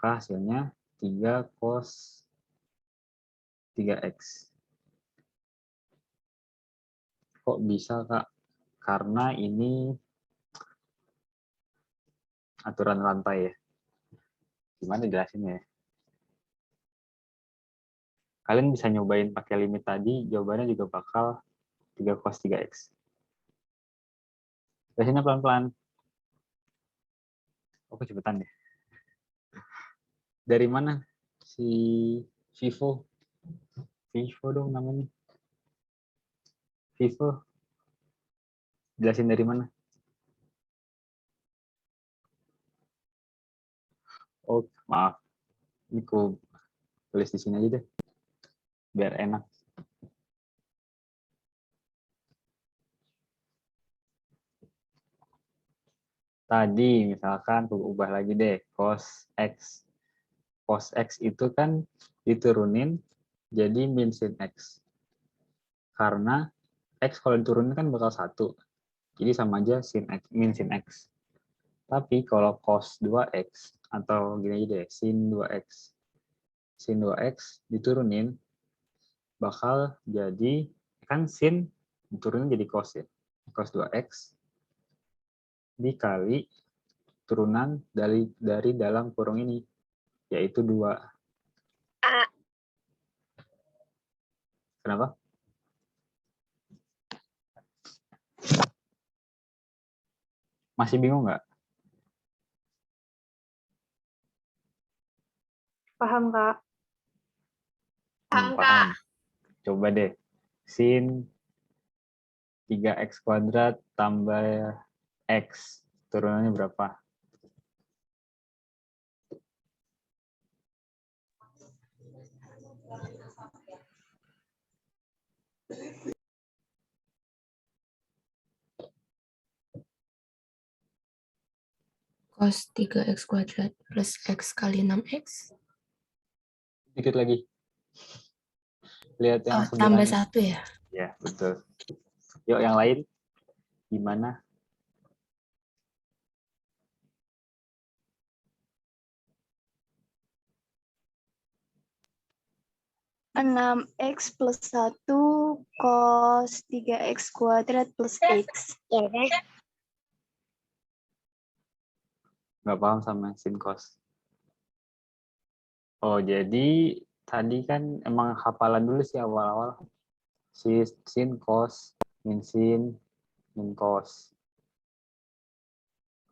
Hasilnya 3 cos 3x. Kok bisa, Kak? Karena ini aturan rantai ya. Gimana jelasinnya ya? Kalian bisa nyobain pakai limit tadi, jawabannya juga bakal 3 cos 3x. Jelasinnya pelan-pelan. Oke, cepetan deh. Dari mana si Vivo? Vivo dong namanya. Vivo. Jelasin dari mana? Oh, maaf. Ini aku tulis di sini aja deh. Biar enak. Tadi misalkan aku ubah lagi deh, cos x. Cos x itu kan diturunin jadi min sin x. Karena x kalau diturunin kan bakal 1. Jadi sama aja sin x, min sin x. Tapi kalau cos 2x, atau gini aja deh, sin 2x. Sin 2x diturunin, bakal jadi, kan sin diturunin jadi cos ya. Cos 2x dikali turunan dari dalam kurung ini, yaitu 2. Kenapa? Masih bingung nggak? Paham, Kak? Paham, Paham. Kak. Coba deh. Sin 3x kuadrat tambah x. Turunannya berapa? Cos 3x kuadrat plus x kali 6x. Dikit lagi. Lihat yang Tambah sebelahnya. 1 ya? Ya, betul. Yuk, yang lain. Gimana? Enam x plus 1 cos 3x kuadrat plus x. Nggak paham sama sin cos. Oh, jadi tadi kan emang hafalan dulu sih awal-awal. Sin cos, min sin, min cos.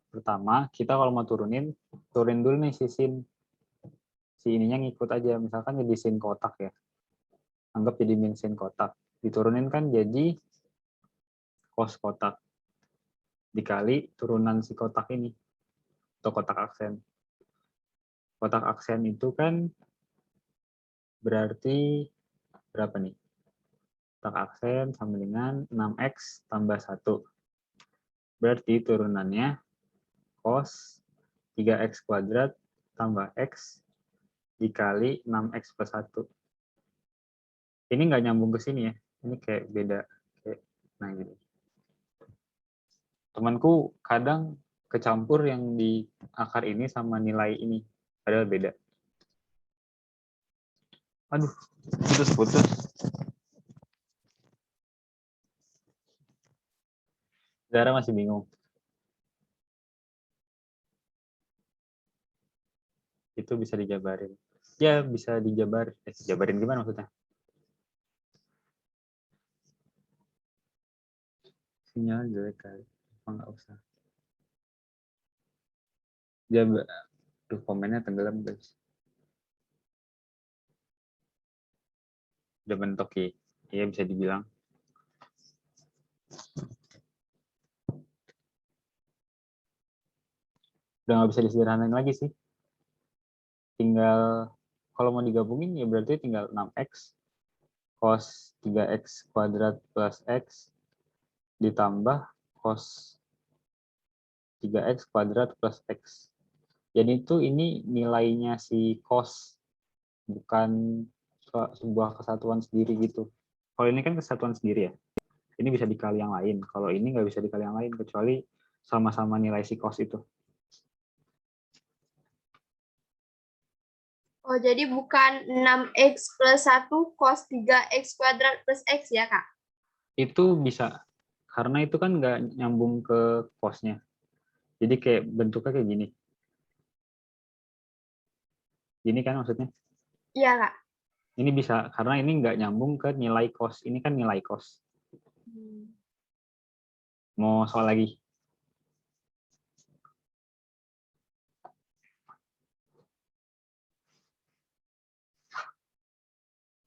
Pertama, kita kalau mau turunin dulu nih si sin. Si ininya ngikut aja. Misalkan jadi sin kotak ya. Anggap jadi min sin kotak. Diturunin kan jadi cos kotak. Dikali turunan si kotak ini. Atau kotak aksen. Kotak aksen itu kan berarti berapa nih? Kotak aksen sama dengan 6x tambah 1. Berarti turunannya cos 3x kuadrat tambah x dikali 6x plus 1. Ini nggak nyambung ke sini ya. Ini kayak beda. Nah, gini. Temanku kadang kecampur yang di akar ini sama nilai ini. Padahal beda. Aduh, putus. Zara masih bingung. Itu bisa dijabarin. Ya, bisa dijabarin. Jabarin gimana maksudnya? Sinyal jelek kali. Apa nggak usah? Tuh, komennya tenggelam, guys. Udah bentuk ya. Iya, bisa dibilang. Udah nggak bisa disederhanain lagi sih. Tinggal, kalau mau digabungin ya berarti tinggal 6x cos 3x kuadrat plus x ditambah cos 3x kuadrat plus x. Jadi itu ini nilainya si cos, bukan sebuah kesatuan sendiri gitu. Kalau ini kan kesatuan sendiri ya. Ini bisa dikali yang lain. Kalau ini nggak bisa dikali yang lain, kecuali sama-sama nilai si cos itu. Oh, jadi bukan 6x plus 1 cos 3x kuadrat plus x ya, Kak? Itu bisa. Karena itu kan nggak nyambung ke cosnya. Jadi kayak bentuknya kayak gini. Gini kan maksudnya? Iya, Kak. Ini bisa, karena ini nggak nyambung ke nilai cos. Ini kan nilai cos. Mau soal lagi?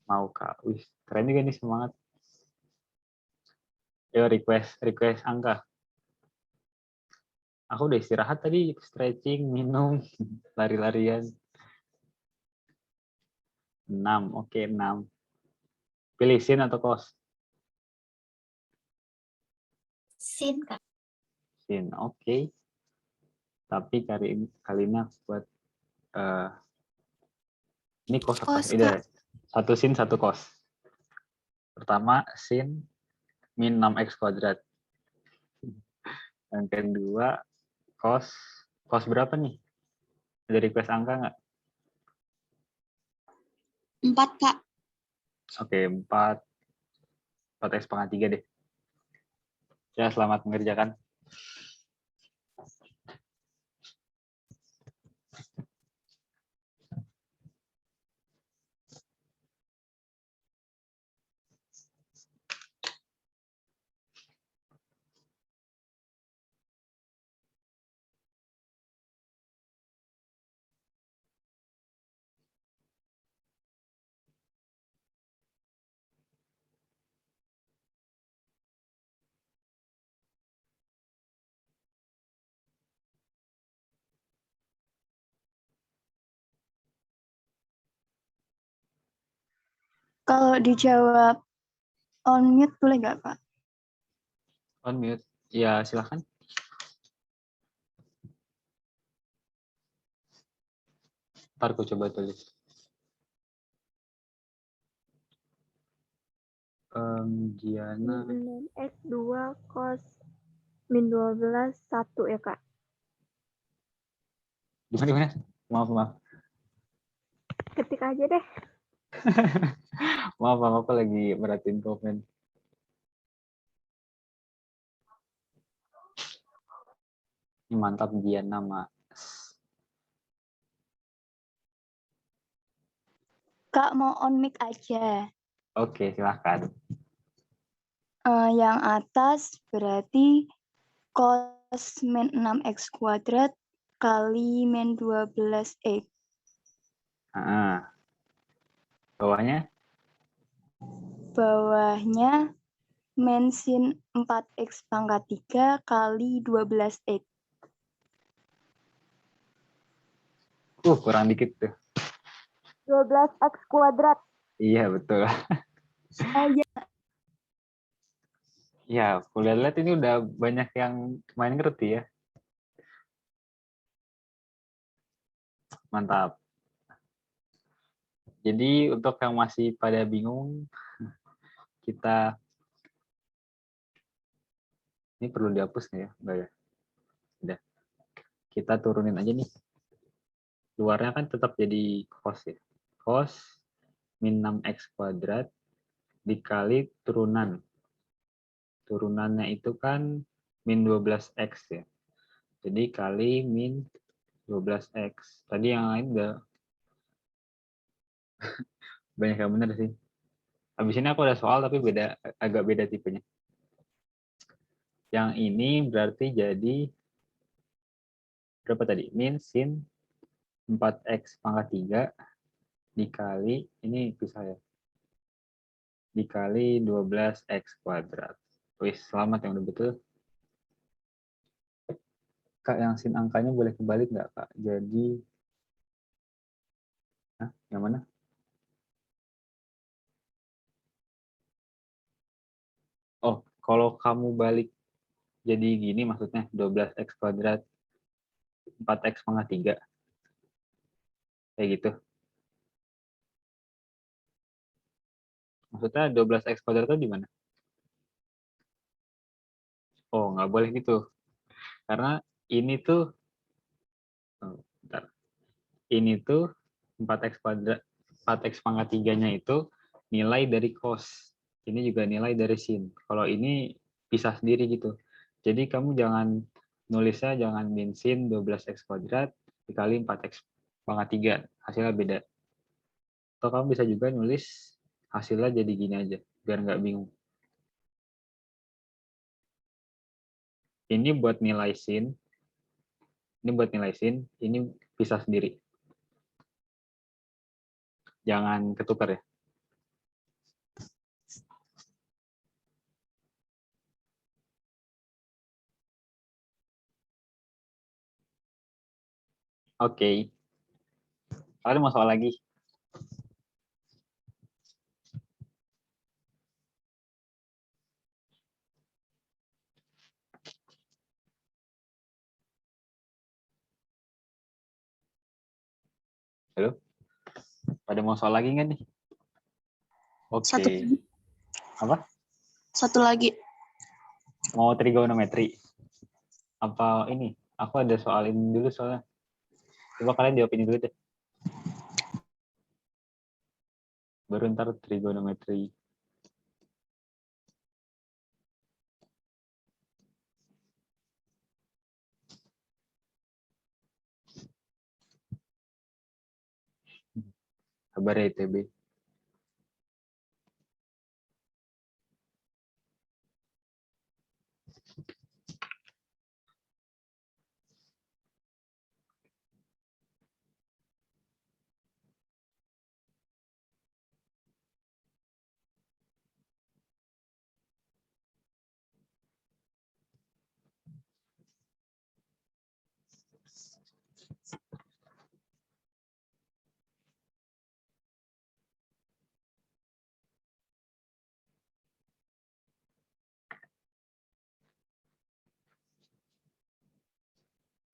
Mau, Kak. Wih, keren juga nih, semangat. Yo, request angka. Aku udah istirahat tadi, stretching, minum, lari-larian. 6, oke, 6. Pilih sin atau cos? Sin, Kak. Sin, oke. Tapi kali ini aku buat ini cos apa? Cos, Ini satu sin, satu cos. Pertama, sin min 6x kuadrat. Yang kedua, cos berapa nih? Ada request angka nggak? 4, Kak. Oke, 4x pangkat 3 deh. Ya, selamat mengerjakan. Kalau dijawab on mute boleh nggak, Kak? On mute. Ya, silahkan. Ntar aku coba tulis. Diana. 6x 2 cos min 12 1 ya, Kak? Gimana? Maaf. Ketik aja deh. Maaf, aku lagi merhatiin komen. Mantap, Diana, Mas. Kak, mau on mic aja. Oke, silahkan. Yang atas berarti cos min 6x kuadrat kali min 12x. Bawahnya? Bawahnya min sin 4x pangkat 3 kali 12x. Kurang dikit tuh. 12x kuadrat. Iya, betul. Ya. Ya, aku lihat ini udah banyak yang main ngerti ya. Mantap. Jadi untuk yang masih pada bingung, ini perlu dihapus nggak ya? Enggak ya? Udah. Kita turunin aja nih. Luarnya kan tetap jadi cos ya. Cos min 6x kuadrat dikali turunan. Turunannya itu kan min 12x ya. Jadi kali min 12x. Tadi yang lain udah banyak yang benar sih. Habis ini aku ada soal tapi agak beda tipenya. Yang ini berarti jadi berapa tadi? Min sin 4x pangkat 3 dikali, ini pisah ya, dikali 12x kuadrat. Wih, selamat yang udah betul. Kak, yang sin angkanya boleh kebalik nggak, Kak? Jadi, yang mana? Oh, kalau kamu balik jadi gini maksudnya 12x kuadrat 4x pangkat 3. Kayak gitu. Maksudnya 12x kuadrat itu di mana? Oh, nggak boleh gitu. Karena ini tuh, bentar. Ini tuh 4x kuadrat, 4x pangkat 3-nya itu nilai dari cos. Ini juga nilai dari sin. Kalau ini pisah sendiri gitu. Jadi kamu jangan nulisnya jangan min sin 12x kuadrat dikali 4x pangkat 3. Hasilnya beda. Atau kamu bisa juga nulis hasilnya jadi gini aja, biar nggak bingung. Ini buat nilai sin. Ini buat nilai sin. Ini pisah sendiri. Jangan ketukar ya. Oke. Ada mau soal lagi? Halo? Pada mau soal lagi nggak nih? Oke. Satu lagi. Apa? Satu lagi. Mau trigonometri? Apa ini? Aku ada soal ini dulu soalnya. Coba kalian jawab ini dulu deh. Baru ntar trigonometri. Kabar ya ITB.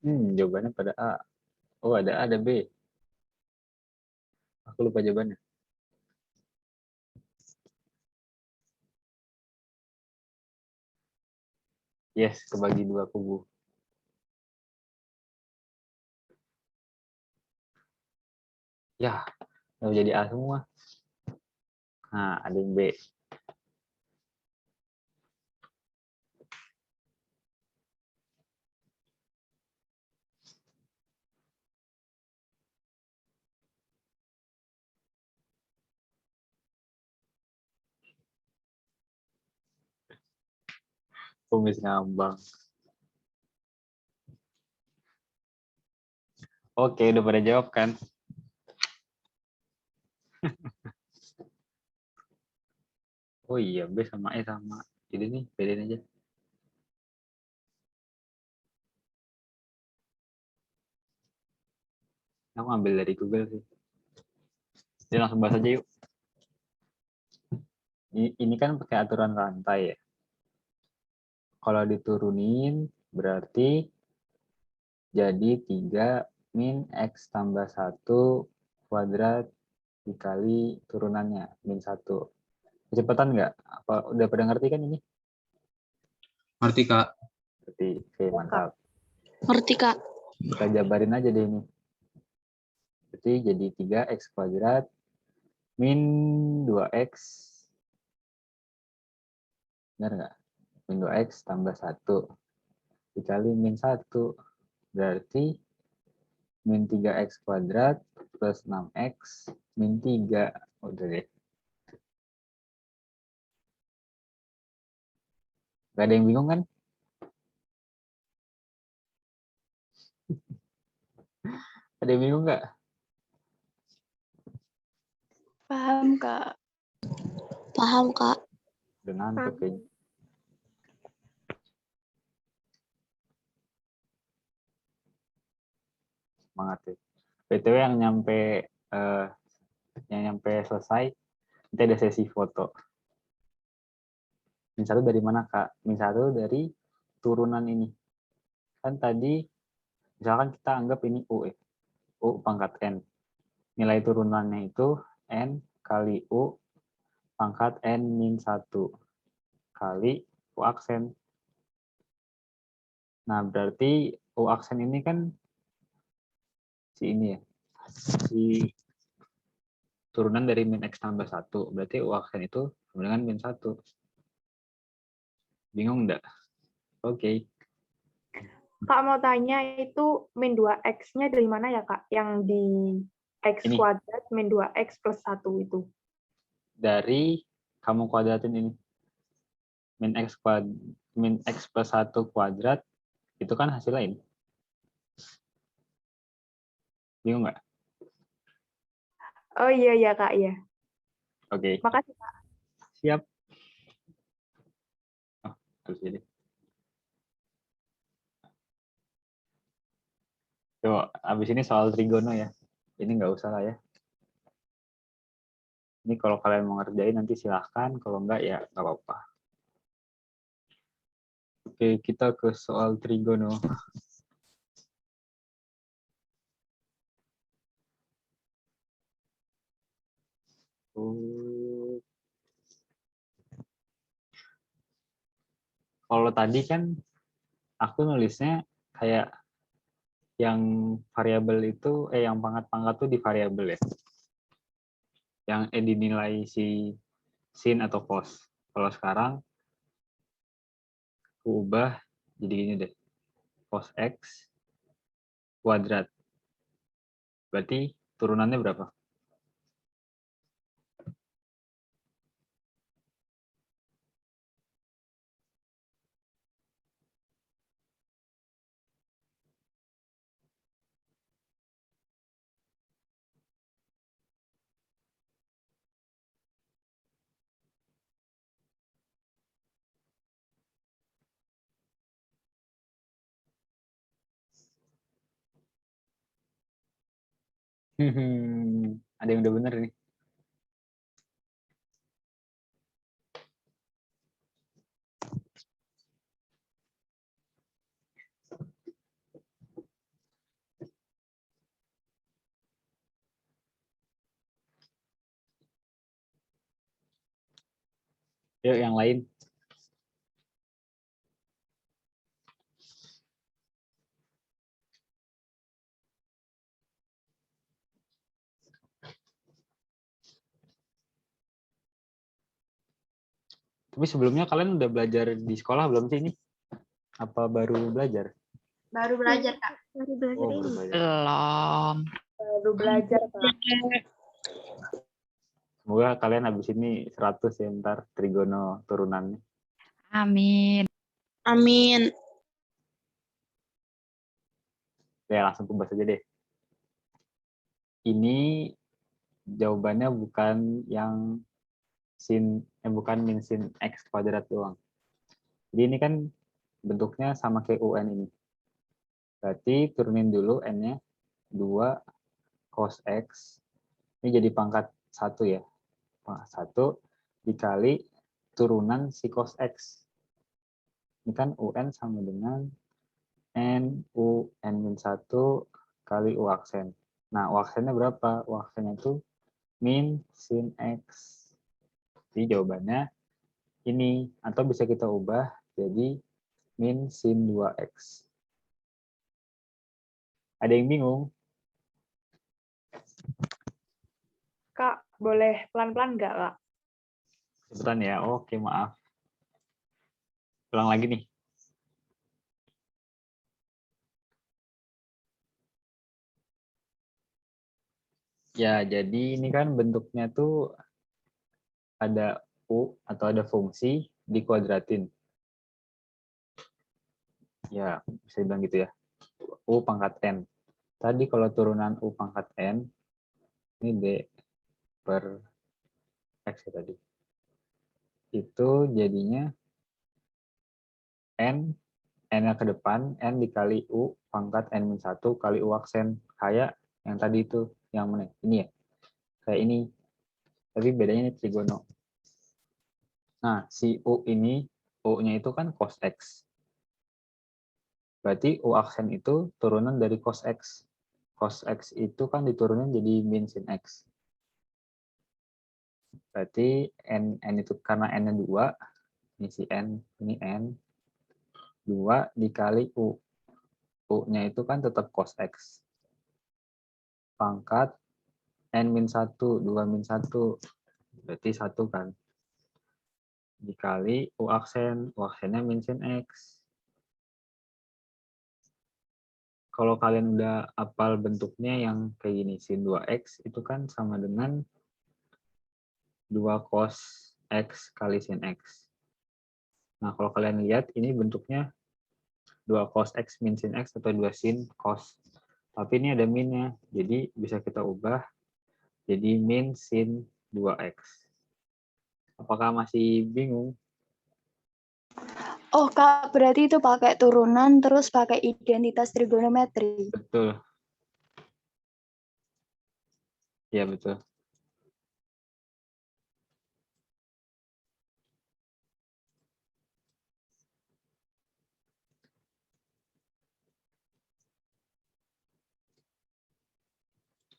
Jawabannya pada A. Oh, ada A, ada B. Aku lupa jawabannya. Yes, kebagi 2 kubu. Ya, udah jadi A semua. Nah, ada yang B. Kumis ngambang. Oke, udah pada jawab kan? Oh iya, B sama E sama. Jadi nih, bedain aja. Aku ambil dari Google sih. Jadi langsung bahas aja yuk. Ini kan pakai aturan rantai ya. Kalau diturunin berarti jadi 3 min X tambah 1 kuadrat dikali turunannya, min 1. Kecepatan nggak? Apa udah pada ngerti kan ini? Ngerti, Kak. Ngerti. Oke, mantap. Ngerti, Kak. Kita jabarin aja deh ini. Berarti jadi 3X kuadrat min 2x, benar nggak? Min 2x tambah 1 dikali min 1, berarti min 3x kuadrat plus 6x min 3. Udah deh. Gak ada yang bingung kan? Ada yang bingung nggak? Paham, Kak. Paham, Kak. Udah ngantuk kayaknya. Semangat ya. BTW yang nyampe selesai, nanti ada sesi foto. Min 1 dari mana, Kak? Min 1 dari turunan ini. Kan tadi, misalkan kita anggap ini U ya. U pangkat N. Nilai turunannya itu N kali U pangkat N min 1 kali U aksen. Nah, berarti U aksen ini kan si ini ya. Si turunan dari min X tambah 1. Berarti U aksen itu sama dengan min 1. Bingung enggak? Oke. Kak mau tanya itu min 2x-nya dari mana ya, Kak? Yang di x Ini. kuadrat min 2x plus 1 itu. Dari kamu kuadratin ini. Min X plus 1 kuadrat itu kan hasil lain. Bingung nggak? Oh iya Kak, iya. Oke. Makasih Kak. Siap. Oh, harus jadi. Coba, abis ini soal trigono ya. Ini nggak usah lah ya. Ini kalau kalian mau ngerjain nanti silahkan. Kalau nggak ya nggak apa-apa. Oke, kita ke soal trigono. Kalau tadi kan aku nulisnya kayak yang variabel itu, yang pangkat-pangkat tuh di variabel ya. Yang dinilai si sin atau cos. Kalau sekarang aku ubah jadi gini deh. Cos X kuadrat. Berarti turunannya berapa? Ada yang udah bener nih. Yuk yang lain. Tapi sebelumnya kalian udah belajar di sekolah belum sih ini? Apa baru belajar? Baru belajar, Kak. Baru belajar Oh, ini. baru belajar. Belum. Baru belajar Kak. Semoga kalian habis ini 100 ya ntar trigono turunannya. Amin. Amin. Ya langsung ke bahas aja deh. Ini jawabannya bukan yang bukan min sin X kuadrat doang. Jadi ini kan bentuknya sama kayak UN ini. Berarti turunin dulu N-nya 2 cos X. Ini jadi pangkat 1 ya. Pangkat 1 dikali turunan si cos X. Ini kan UN sama dengan N U N-1 kali U aksen. Nah, U aksennya berapa? U aksennya itu min sin X. Jadi jawabannya ini. Atau bisa kita ubah jadi min sin 2X. Ada yang bingung? Kak, Boleh pelan-pelan nggak, Kak? Cepetan ya. Oke, maaf. Ulang lagi nih. Ya, jadi ini kan bentuknya tuh ada U atau ada fungsi dikuadratin. Ya, bisa dibilang gitu ya. U pangkat N. Tadi kalau turunan U pangkat N, ini D per X ya tadi. Itu jadinya N, N-nya ke depan, N dikali U pangkat N-1 kali U aksen. Kayak yang tadi itu, yang mana? Ini ya. Kayak ini. Tapi bedanya ini trigono. Nah, si U ini, U-nya itu kan cos X. Berarti U aksen itu turunan dari cos X. Cos X itu kan diturunin jadi min sin X. Berarti N itu karena N-nya 2, ini si N, ini N, 2 dikali U. U-nya itu kan tetap cos X. Pangkat N-1, 2-1. Berarti 1 kan. Dikali U aksen. U aksennya min sin X. Kalau kalian udah hafal bentuknya yang kayak gini, sin 2X itu kan sama dengan 2 cos X kali sin X. Nah, kalau kalian lihat, ini bentuknya 2 cos X min sin X atau 2 sin cos. Tapi ini ada minnya, jadi bisa kita ubah jadi min sin 2X. Apakah masih bingung? Oh, Kak, berarti itu pakai turunan terus pakai identitas trigonometri. Betul. Ya, betul.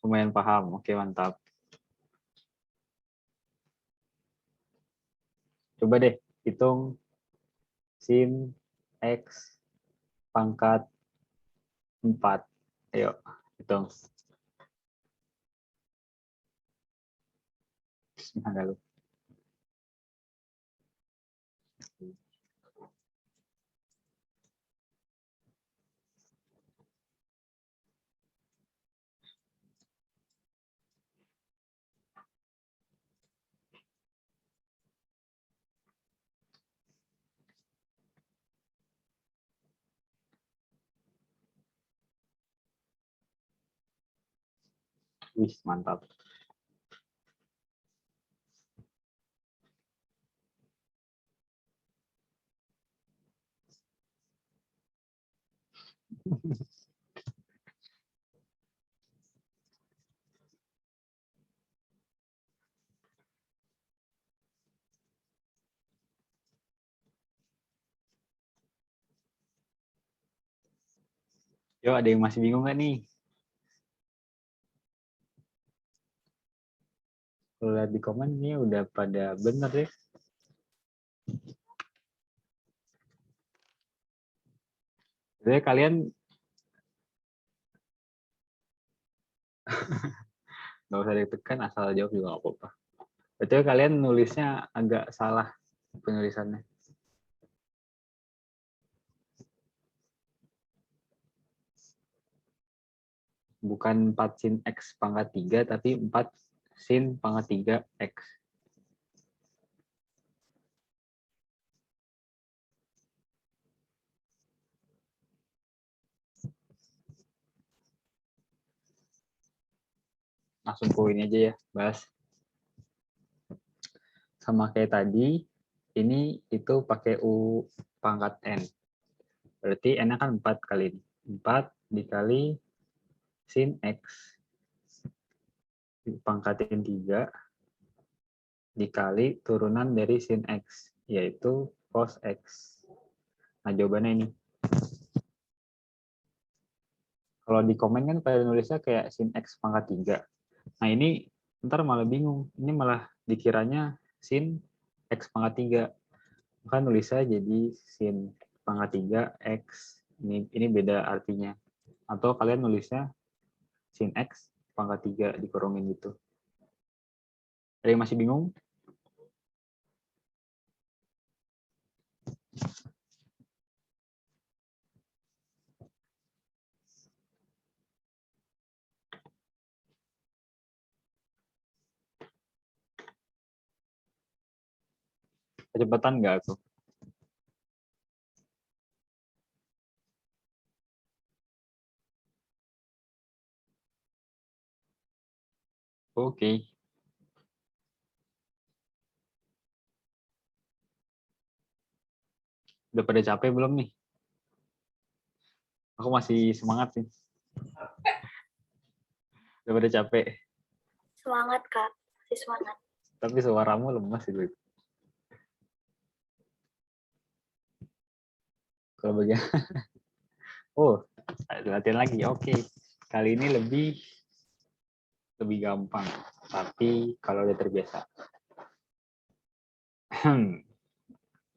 Lumayan paham. Oke, mantap. Coba deh hitung sin X pangkat 4. Ayo, hitung. Ada lu. Wih, mantap. Yo, ada yang masih bingung nggak nih? Kalau lihat di komen ini udah pada bener ya. Jadi kalian nggak usah ditekan, asal jawab juga nggak apa-apa. Berarti kalian nulisnya agak salah penulisannya. Bukan 4 sin X pangkat 3, tapi 4 sin pangkat 3 X. Langsung poin aja ya, bahas. Sama kayak tadi, ini itu pakai U pangkat N. Berarti N-nya kan 4 kali ini. 4 dikali sin X dipangkatin 3 dikali turunan dari sin X, yaitu cos X. Nah, jawabannya ini. Kalau di komen kan pada nulisnya kayak sin X pangkat 3. Nah, ini ntar malah bingung. Ini malah dikiranya sin X pangkat 3. Maka nulisnya jadi sin pangkat 3 X. Ini beda artinya. Atau kalian nulisnya sin X pangkat 3 dikurungin gitu. Ada yang masih bingung? Kecepatan nggak tuh? Oke. Udah pada capek belum nih? Aku masih semangat sih. Udah pada capek. Semangat, Kak. Masih semangat. Tapi suaramu lemas itu. Kalau bagian oh, latihan lagi. Oke. Kali ini lebih gampang. Tapi kalau udah terbiasa.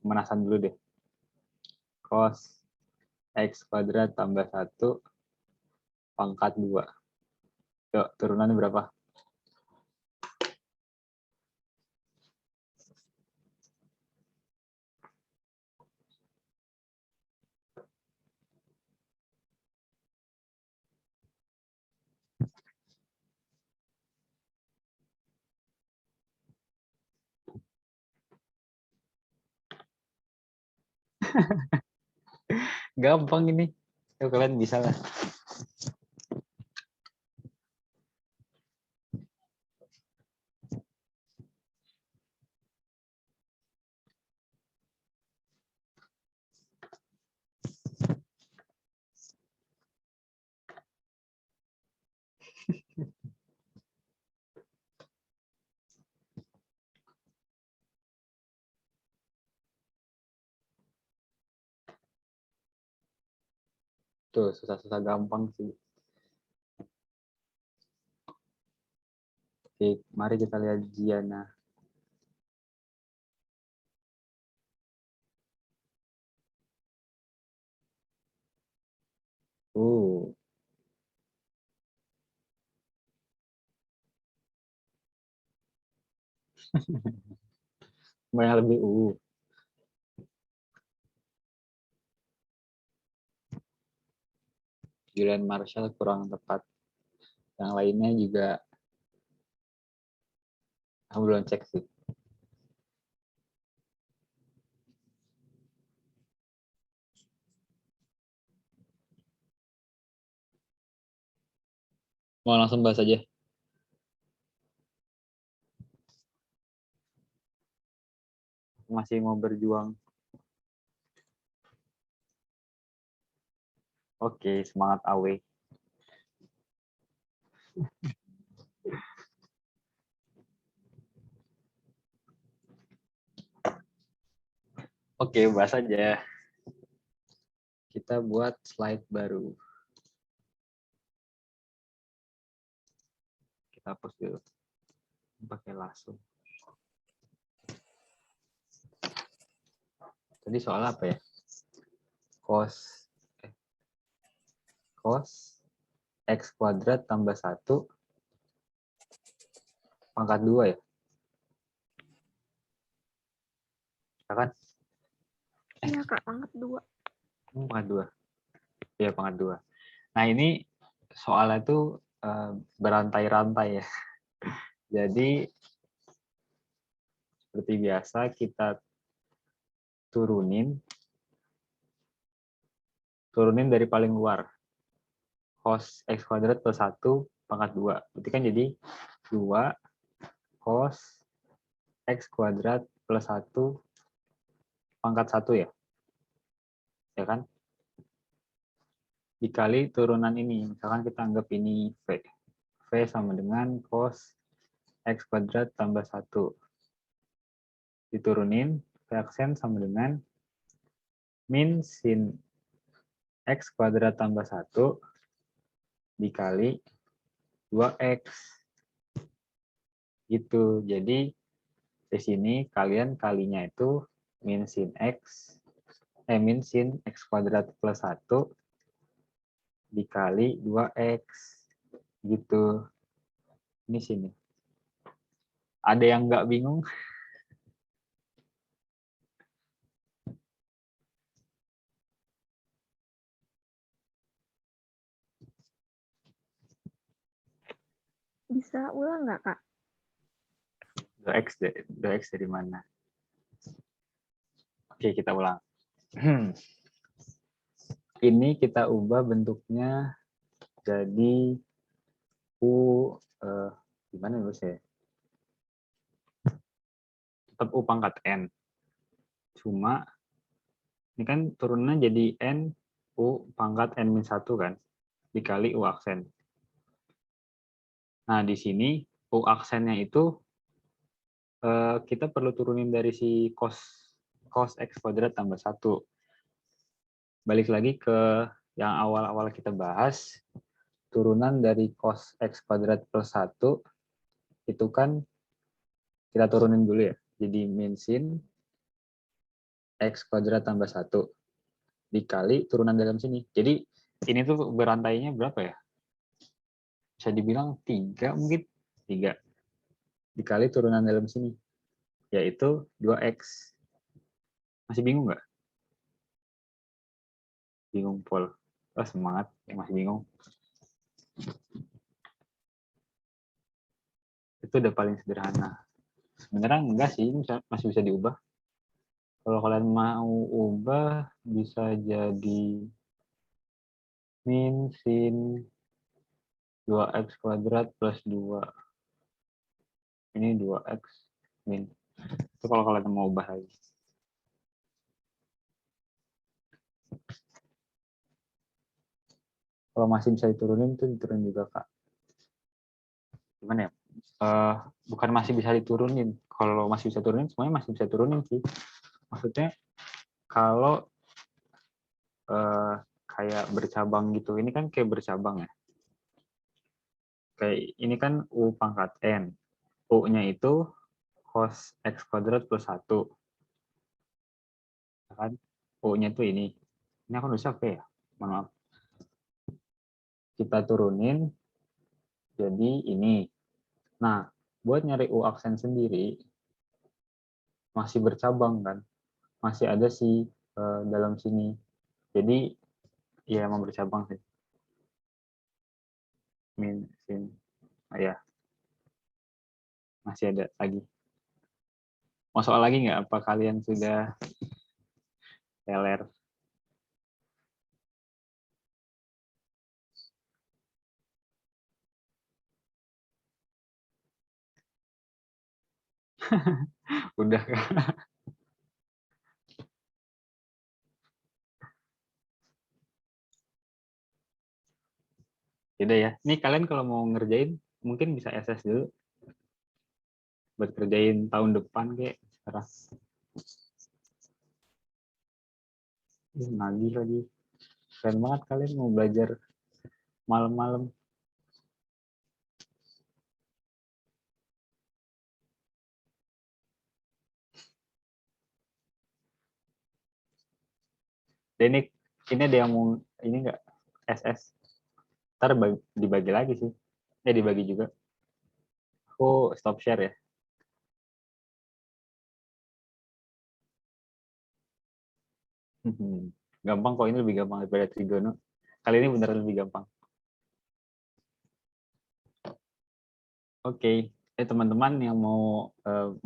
Pemanasan dulu deh. Cos X kuadrat tambah 1 pangkat 2. Yuk, turunannya berapa? Gampang ini. Yuk, kalian bisa lah. Tuh, susah-susah gampang sih. Oke, mari kita lihat Giana. Banyak lebih Julian Marshall kurang tepat. Yang lainnya juga aku belum cek sih. Mau langsung bahas aja. Masih mau berjuang. Oke, semangat awe. Oke, bahas aja. Kita buat slide baru. Kita hapus dulu. Pakai langsung. Tadi soal apa ya? Cos X kuadrat tambah 1 pangkat 2 ya? Ya kan? Iya, Kak, pangkat 2. Pangkat 2. Iya, pangkat 2. Nah, ini soalnya tuh berantai-rantai ya. Jadi, seperti biasa kita turunin dari paling luar. Cos X kuadrat plus 1 pangkat 2. Berarti kan jadi 2 cos X kuadrat plus 1 pangkat 1 ya? Ya kan? Dikali turunan ini. Misalkan kita anggap ini V. V sama dengan cos X kuadrat tambah 1. Diturunin, V aksen sama dengan min sin X kuadrat tambah 1 dikali 2X. Gitu. Jadi, di sini kalian kalinya itu min sin X kuadrat plus 1 dikali 2X. Gitu. Ini sini. Ada yang nggak bingung? Bisa ulang nggak, Kak? 2x dari mana? Oke, kita ulang. Ini kita ubah bentuknya jadi U, gimana ya saya? Tetap U pangkat N. Cuma, ini kan turunannya jadi N, U pangkat N-1 kan? Dikali U aksen. Nah, di sini U aksennya itu kita perlu turunin dari si cos X kuadrat tambah 1. Balik lagi ke yang awal-awal kita bahas, turunan dari cos X kuadrat plus 1, itu kan kita turunin dulu ya. Jadi min sin X kuadrat tambah 1 dikali turunan dalam sini. Jadi ini tuh berantainya berapa ya? Bisa dibilang 3 mungkin. 3 dikali turunan dalam sini, yaitu 2x. Masih bingung nggak? Bingung, Pol. Oh, semangat. Masih bingung. Itu udah paling sederhana. Sebenarnya enggak sih, masih bisa diubah. Kalau kalian mau ubah, bisa jadi min sin 2x kuadrat plus 2. Ini 2x min. Itu kalau kalian mau ubah lagi. Kalau masih bisa diturunin, itu diturunin juga, Kak. Gimana ya? Bukan masih bisa diturunin. Kalau masih bisa turunin, semuanya masih bisa turunin sih. Maksudnya, kalau kayak bercabang gitu, ini kan kayak bercabang ya. Kayak ini kan U pangkat N. U-nya itu cos X kuadrat plus 1. Kan? U-nya itu ini. Ini aku nulis apa ya? Mohon maaf. Kita turunin jadi ini. Nah, buat nyari U aksen sendiri, masih bercabang kan? Masih ada sih dalam sini. Jadi, ya emang bercabang sih. Min, sin. Oh, ya. Masih ada lagi. Mau soal lagi nggak? Apa kalian sudah teler? Udah. Yaudah ya. Nih kalian kalau mau ngerjain, mungkin bisa SS dulu. Buat kerjain tahun depan kayak sekarang. Nagih lagi. Keren banget kalian mau belajar malam-malam. Dan ini ada yang mau ini nggak SS? Ntar dibagi lagi sih. Dibagi juga. Aku stop share ya. Gampang kok, ini lebih gampang daripada trigono. Kali ini beneran lebih gampang. Oke. Teman-teman yang mau